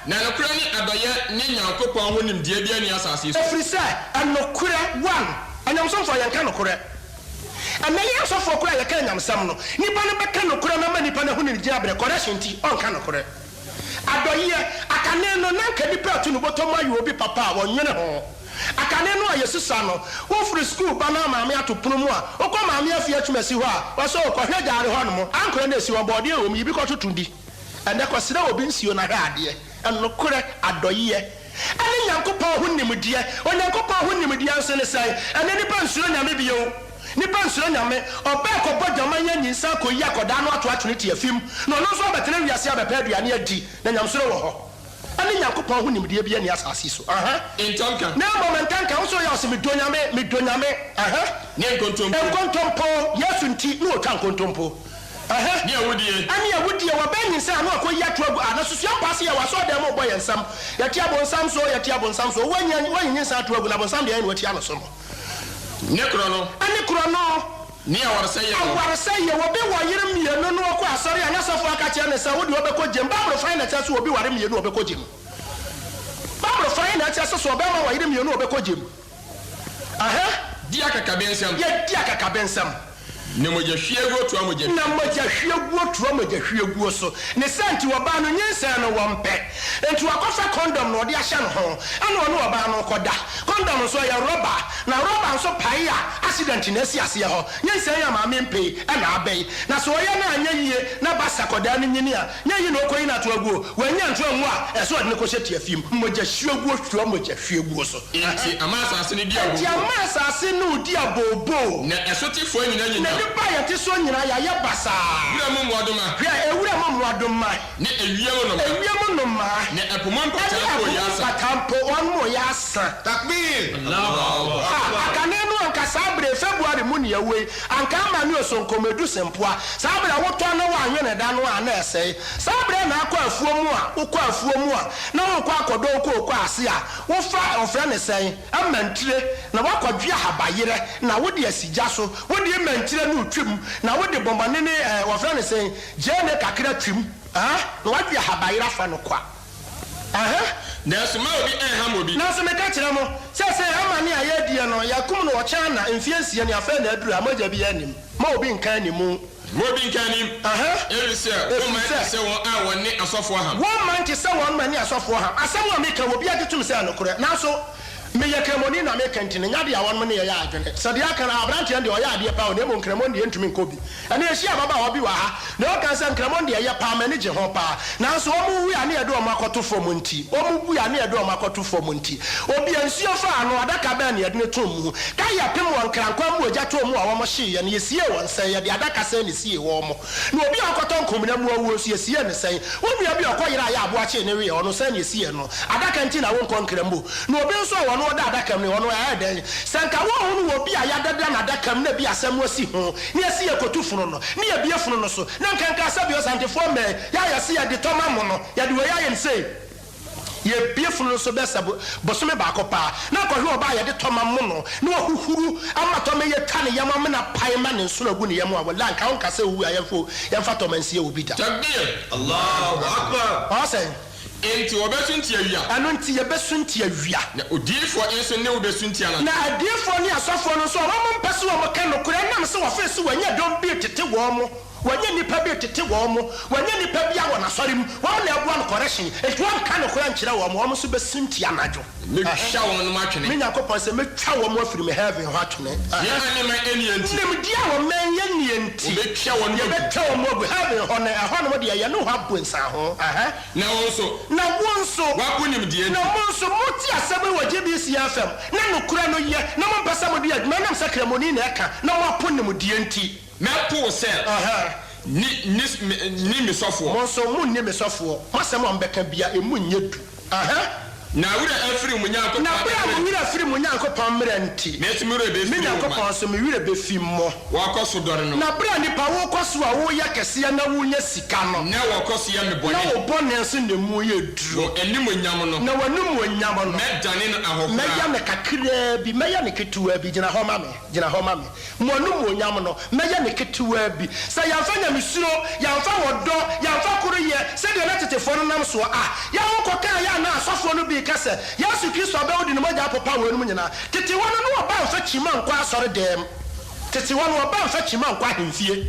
[SPEAKER 3] Na nokura ni adoye ni Yakopon ho nimdie bia ni asase so.
[SPEAKER 4] Efrisa anokura 1 anyamsomfo yanka nokura anaye asofo kura yanka anyamsam no nipa no beka nokura na ma nipa na ho ni gina bre correction ti onka nokura adoye akane no nanka nipa atu no botom ayo obi papa wonwene ho akane no ayesusa no wo free school ba na maame atopunu mu a okọ maame afia atwumasi ho a wo so okọhwe jaare ho no mo ankora na esi wo bode o mi bi ko totundi ande kwasira obi nsio na hwa ade enokore adoye Ani Yankopɔn ho nimdeɛ Onyankopɔn ho nimdeɛ nso ne sɛ ɛne nipa nsuro nyame bio nipa nsuro nyame ɔbɛ kɔbɔ dwama yɛ nyinsa kɔyi akɔda no ato atwene te afim na ɔno nso ɔbɛtena wiase abɛpɛ aduane adi na nyamsoro wɔ hɔ ani Yankopɔn ho nimdeɛ bi ani asase so
[SPEAKER 3] intonka
[SPEAKER 4] na momentanka wo so yɛ ɔse medonyame
[SPEAKER 3] ne
[SPEAKER 4] nkontompo Yesu nti ne ɔtwa nkontompo
[SPEAKER 3] ne awudie
[SPEAKER 4] ani awudie wa bɛn nyinsa no akɔyi ato agu ana susua paase yɛ waso dɛm ɔbɔ yɛ nsam yɛte abonsam so wɔnyi nyinsa ato agu na bonsam deɛ ne wɔte ano so no
[SPEAKER 3] ne kro no ne awarsa
[SPEAKER 4] yɛ wɔbi wɔ yere mmienu no wɔkɔ asɔre a nyasɔfo aka kyerɛ ne sɛ wode wɔbɛkɔ gyem babro fan na kyerɛ so wɔbi ware mmienu wɔbɛkɔ gyem babro fan na kyerɛ so wɔbɛma wɔ yere mmienu wɔbɛkɔ gyem
[SPEAKER 3] di akakabensam
[SPEAKER 4] yɛ di akakabensam
[SPEAKER 3] ne mogya hwiegu to amogya
[SPEAKER 4] na mogya hwiegu to amogya hwiegu so ne senti wɔba no nyinsa no wɔmpɛ enti wakɔfa condom no ɔde ahyɛ no ho ana ɔno wɔba no kɔda condom so yɛ rɔba na rɔba nso pae a accident na asi aseɛ hɔ nyinsa yɛ maame mpe ɛna abɛyi na so ɔyɛ na anya yie na ba sakɔda no nyini a nya yi na ɔkɔyi na to aguo wɔanya nto anwu a ɛso ɔde ne kɔhyɛ tiafim mogya hwiegu to amogya hwiegu so
[SPEAKER 3] enti amasase ne di abo
[SPEAKER 4] enti amasase no di abobo
[SPEAKER 3] na ɛsotifo nyina
[SPEAKER 4] nipa yɛte so nyina yɛayɛ basaa ewura mu mmoadoma
[SPEAKER 3] ne ewiem no ma ne ɛpomo mpatampo
[SPEAKER 4] wɔn mo yɛ asa
[SPEAKER 2] takbir
[SPEAKER 4] akane no anka saa bere February mu ne yɛwei anka ama ne osonkomedu sempoa saa bere wotɔ no wanwe ne da no a na ɛsɛe saa bere na akɔ afuo mu a na wokɔ akɔdɔ wokɔ ase a wofa ɔfrɛ ne sɛn amantire na wakɔdwe ahabayerɛ na wode asigya so wode mantire no twim na wode bombane ne wɔfrɛ ne sɛn gyene kakra twim na wadwe ahabayerɛ afa no kwa
[SPEAKER 3] na suma obi ham obi
[SPEAKER 4] na so meka kyerɛ mo sɛ ama ne a yɛadie no yɛakom no wɔkyɛn na mfie nsia ne afɛ na aduru a mogya bi anim ma obi nka animu
[SPEAKER 3] Every say one hour ne asɔfo ham.
[SPEAKER 4] One man to say one man asɔfo ham. Asɛm a meka obi agetum sɛ anokorɛ. Nanso me yɛ kremoni na meka ntine nya de awon me yɛ adwene. Sɛ de aka na abrante de ɔyɛ adeɛ pa o na mo kremoni de ntumi nkobi. Ɛne ɛhia baba obi wa ha. Na ɔka sɛ kremoni de yɛ pa ma ne gye ho pa. Nanso ɔmo wu ya ne yɛ de ɔmo akɔto fom nti. Ɔmo wu ya ne yɛ de ɔmo akɔto fom nti. Obi ansuo fa ano adaka ba ne yɛ de ne tom mu. Ka yɛ pem wɔn krankwa mu ogya to mu a wɔmo hye yɛ ne yɛsie wɔn sɛ yɛ de adaka sɛ ne sie wɔn mo. Na obi akɔtɔ nkomina mu awuo so yɛsie ne sɛn. Onua bi ɔkɔyera ayɛ aboa kye ne wiɛ ɔno sɛ ne yɛsie no. Adaka nti na wɔn nkɔnkrambo. Na obi nso wɔn wɔda adaka mu ne wɔn ayɛ dɛn. Sɛnka wɔn ho obi a yɛadada na adaka mu na bi asɛm wasi ho. Ne yɛsie kotu funu no. Ne yɛ bie funu no so. Na nkanka sɛ bi ɔsantefoɔ mɛ yɛ yɛsie yɛ de tɔma mo no. Yɛ de wɔ yɛ nse. Ye bie funu so bɛsa bosome baako pa na kɔhwe oba ye de tɔma mo no na wahuhuru ama tɔma ye twa ne yama me na pai ma ne nso na gu ne yam a wala nka wonka sɛ wu ayɛfo yɛmfa tɔma nsie obi da
[SPEAKER 3] takbir
[SPEAKER 2] Allahu akbar
[SPEAKER 3] ɔsɛ enti obesunti awia
[SPEAKER 4] ano nti ye besunti awia
[SPEAKER 3] na odiifo enso ne obesunti ana
[SPEAKER 4] na adiifo ne asɔfo no so wɔn mpɛ so wɔn ka no kura nam sɛ wɔfɛ so wɔnyɛ dɔm bi tete wɔn mo wɔnyɛ nipa bi tete wɔn mo wɔnyɛ nipa bi a wɔn asɔre mu wɔn na ɛboa no correction etu wɔn ka no kura nkyerɛ wɔn mo wɔn so besunti anadwo
[SPEAKER 3] me hwa wɔn no matwene
[SPEAKER 4] me nyakopɔn sɛ me twa wɔn mo afiri me heaven ho atwene
[SPEAKER 3] yɛ anema eni enti
[SPEAKER 4] nim dia wɔn man yɛ nie enti
[SPEAKER 3] me twa wɔn
[SPEAKER 4] yɛ betwa wɔn mo heaven ho na ɛhɔ no mo de yɛ no ho abonsa ho
[SPEAKER 3] na wɔn so wakunim die
[SPEAKER 4] na mo nso mo ti asɛm wɔ GBC FM na no kura no yɛ na mo mpɛ sɛ mo de adwuma nam sɛ kremoni na ɛka na mo aponim die enti
[SPEAKER 3] mɛpo sɛ ni me sɔfoɔ
[SPEAKER 4] mo nso mo ni me sɔfoɔ masɛm a mbɛka bia emu nye du
[SPEAKER 3] na wura afiri mu nyanko
[SPEAKER 4] na bra mo wura afiri mu nyanko pam mra nti
[SPEAKER 3] metumi wura be fi
[SPEAKER 4] me nyanko pam so me wura be fi mo
[SPEAKER 3] wakɔ so dɔre no
[SPEAKER 4] na bra nipa wo kɔ so a wo yɛ kɛse na wo nya sika no
[SPEAKER 3] na wakɔ so yɛ me bɔne
[SPEAKER 4] na wo bɔne nso na mu yɛ duro
[SPEAKER 3] anim onyam no
[SPEAKER 4] na wanum onyam no
[SPEAKER 3] mɛdane no ahokra
[SPEAKER 4] mɛyɛ ne kakra bi mɛyɛ ne ketewa bi gyina hɔ ma me mo anum onyam no mɛyɛ ne ketewa bi sɛ yɛmfa nyamesuro yɛmfa wɔdɔ yɛmfa koro yɛ sɛ deɛ na tetefoɔ no nam so a yɛ wo kɔka yɛ na asɔfoɔ no bi kasa Yesu Kristo abɛwodi ne mogya papa wɔ enum nyina tete wɔn no ɔba mfa kyima nkɔ asɔre dɛm tete one wa ban fa chima nkwa hemfie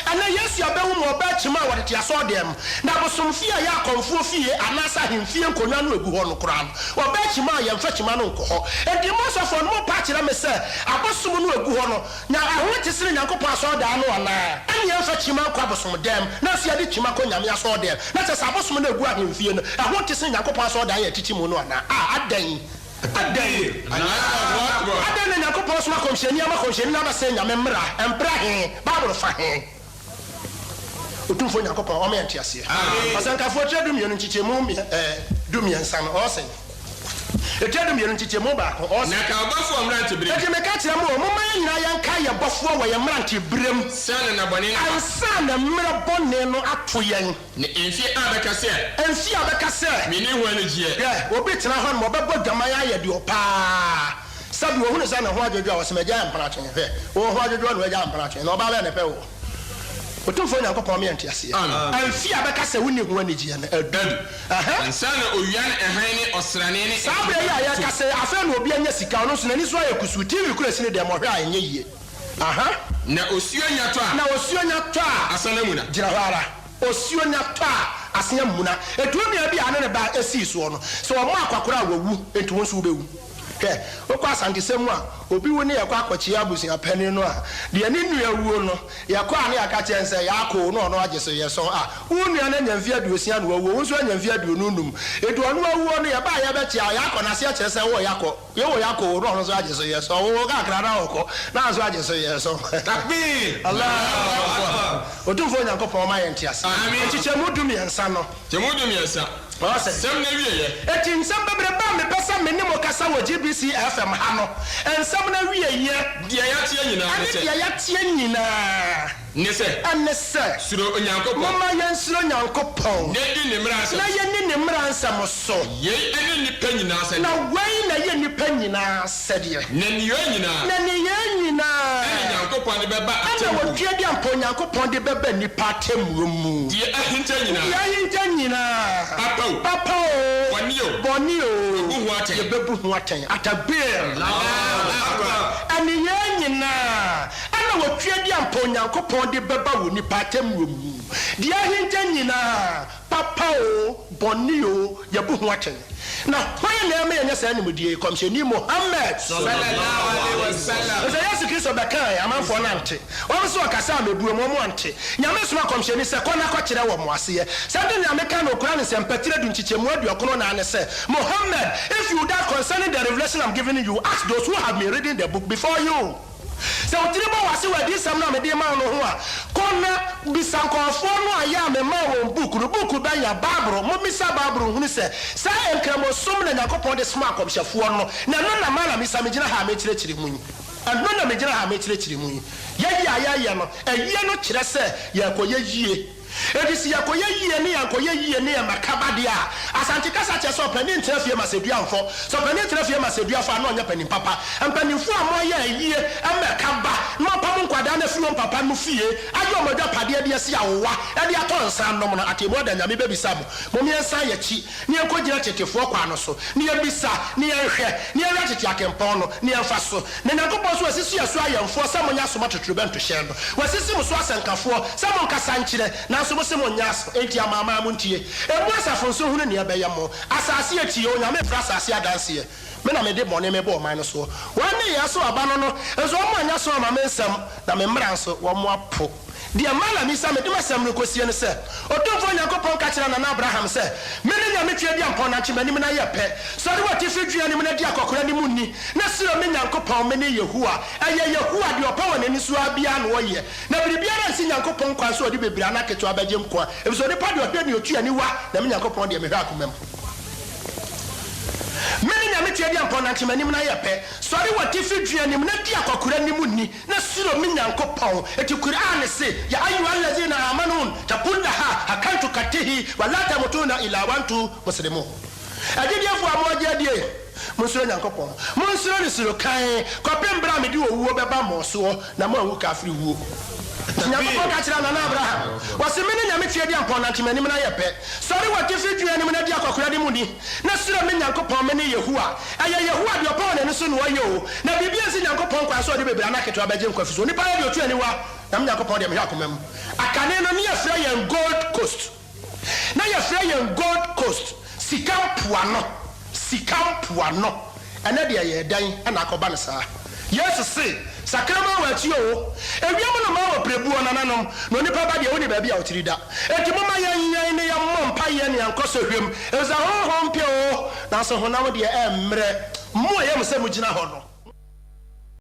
[SPEAKER 4] ana yesu abewu mo ba chima wa tete aso dem na bosomfie ya akonfo fie anasa hemfie nkonwa no egu ho no kura no wa ba chima ya fa chima no nko edi mo so fo no pa kire me se abosom no egu ho no na aho tesere nyankopon aso da no ana ani ya fa chima nkwa bosom dem na so ya de chima ko nyame aso dem na se abosom no egu ahemfie no aho tesere nyankopon aso da ya titi mu no ana adan Adaye, Adan na ko so makomsheni amakomsheni na base nyame mra empra he Bible fa he otumfo nyakopon o me ante ase asanka fo tredum yenu nchichemu dumien san o sen etredum yenu nchichemu ba ko o sen
[SPEAKER 3] na ka bafo mrante bire
[SPEAKER 4] eti me ka kire mo ma nyina yanka ye bofo wo ye mrante birem
[SPEAKER 3] sana na bone
[SPEAKER 4] ansa na mra bone no ato yen
[SPEAKER 3] ne enfie abeka se me ni hu anigie
[SPEAKER 4] obi tena ho mo bebo dwaman aye de opa sabi wo hunu sa na ho adwodwo a wosemaja ampana twen he wo ho adwodwo no aja ampana twen na oba ba ne pe wo otumfo nyankopon me ante ase enfie abeka se woni hu anigie na adadu
[SPEAKER 3] ansana owian ehan ne osrane ne
[SPEAKER 4] sabe ya ka se afa na obi anya sika no so na ni so aye kusu tv kura sine de mo hwe a enye yie
[SPEAKER 3] na osuo nyato a asana muna
[SPEAKER 4] jirahara osuo nyato a asanya muna etuomia bi ane ne ba esi so no so o mo akwakora wawu etu won so bewu okwa asantesemu a obi woni yakwa akwachi abusin apani no a de ani nu awuo no yakwa ane aka chense yakọ no no agese yeso a unu ane nyamfi aduosia no awuo wonso nyamfi aduonunum edu onu awuo no yaba ya bechi a yakọ na se chense wo yakọ no so agese yeso wo ga krara okọ na so agese yeso
[SPEAKER 3] takbir
[SPEAKER 4] Allah otumfo nyankopon ma yenti ase amen chichemu dum yensa no
[SPEAKER 3] Sem na wiye
[SPEAKER 4] eti nsam bebre ba me pesa me ne mo kasa wo GBC FM ha no ensam na wiye ye
[SPEAKER 3] dia ya tie nyina ne se
[SPEAKER 4] dia ya tie nyina
[SPEAKER 3] ne se
[SPEAKER 4] anese
[SPEAKER 3] suro onyankopon
[SPEAKER 4] mama yen suro nyankopon
[SPEAKER 3] ne di ne mra se
[SPEAKER 4] na ye ni mra nsam so
[SPEAKER 3] ye ene ni pa nyina se
[SPEAKER 4] na wei na ye ni pa nyina se de
[SPEAKER 3] ne ni ye nyina
[SPEAKER 4] ene
[SPEAKER 3] nyankopon de beba atem
[SPEAKER 4] ana wo tue di ampo nyankopon de beba ni pa atem mu
[SPEAKER 3] die ahinta
[SPEAKER 4] nyina Papa Bonio bebu hu aten atabir ani nyina ana wotwe di ampo nyankopon de beba wo ni patem wo mu di ahinja nyina Papa Bonio yebu hu aten na hwan na me nyasa ni mudie komsheni Muhammad sallallahu alaihi wasallam so Yesu Kristo bekan amanfo na nte o so kasa mebuo mo ante nyame so komsheni se kona ko kire wo mo ase se de nyame kan no Quran se mpatire du nchichemu aduokono na ane se Muhammad, if you doubt concerning the revelation I'm giving you, ask those who have been reading the book before you. So tiribo wase we di sam na me di ma no ho a kona bisankofo no aya me ma won book ba ya Bible mo misa Bible hunu se sa enkramo som na yakopon de sma komhyefo no na mala misa me gina ha me kirechiri mu yi ano na me gina ha me kirechiri mu yi ya no eyi no kire se yakoye yie edisi yakoye yie ne makabade a asante kasa che so pani ntrafie masedua mfo so pani ntrafie masedua fa na onya pani papa ampanifo amoya yie amakaba no pam nkwada na fiwo papa no fie ayo modwa pade de ase awowa e de atonsa nom no atemo da nyame bebisa mo miensa yachi ne enkogira tetefo kwa no so ne yebisa ne yenhwe ne yera tete akempon no ne yenfa so ne nakopɔ so asisi aso ayemfo samonya so matotrebento hyendo wasisi mo so asankafo samon kasankyire na so mo se mo nyas enti amama mo ntie emu asafo so hunu ne ebeye mo asase atie o nyame fra asase adanse me na me de bone me bo man no so wane yaso aba no no enso mo anya so mama nsam na me mra so wo mo apo dia mala mi sa me de masam no kosie ne se otomfo nyakopon ka kira na Abraham se me ne nyame tue dia mpon na chima ni me na ye pe so de wati fidua ni me na dia kokora ni mu ni na siro me nyankopon me ne Yehua eye Yehua de opa wona ni so abia no ye na biribiara nsi nyankopon kwa so de bebira na keto abaje mkoa ebiso de pa de ohwe ni otua ni wa na me nyankopon de me hwa akomam meni nyame tie dia mpon na chima ni me na ye pe so de wati fidua ni me na dia kokora ni mu ni na siro me nyankopon eti Qur'an se ya ayyuhallazina amanu taqullaha hakantu katihi wala tamutuna ila wantu muslimun ajidia fu amoja die Monsieur Yankopon, Monsieur is Lokai, Copin Bramidi, who will be Bamoso, Namu Kafri Wu. Abraham was a minute Yamitia upon Antimanimana pet. Sorry, what if you and Manadia Cocradimuni? Nasura Minyankopon, many Yahua, and Yahua, your opponent, and soon were you. Now, Bibians in Yankopon, I saw the baby Anaka to Abajim Coffee. Only by you to anyone, I'm Yakopon, Yakumem. I can near Frey and Gold Coast. Now you're Frey and Gold Coast. Sikam Puano, and Nadia dying and Akobanasa. Yes, see. Sakama wet you, and we are a prebu and anum, no nipa by the only baby out to that. And to Mamma Yan, Mom Payani and Cossum, it was a home pure. Now, so now, dear Emre, more Yam Samujina Hono.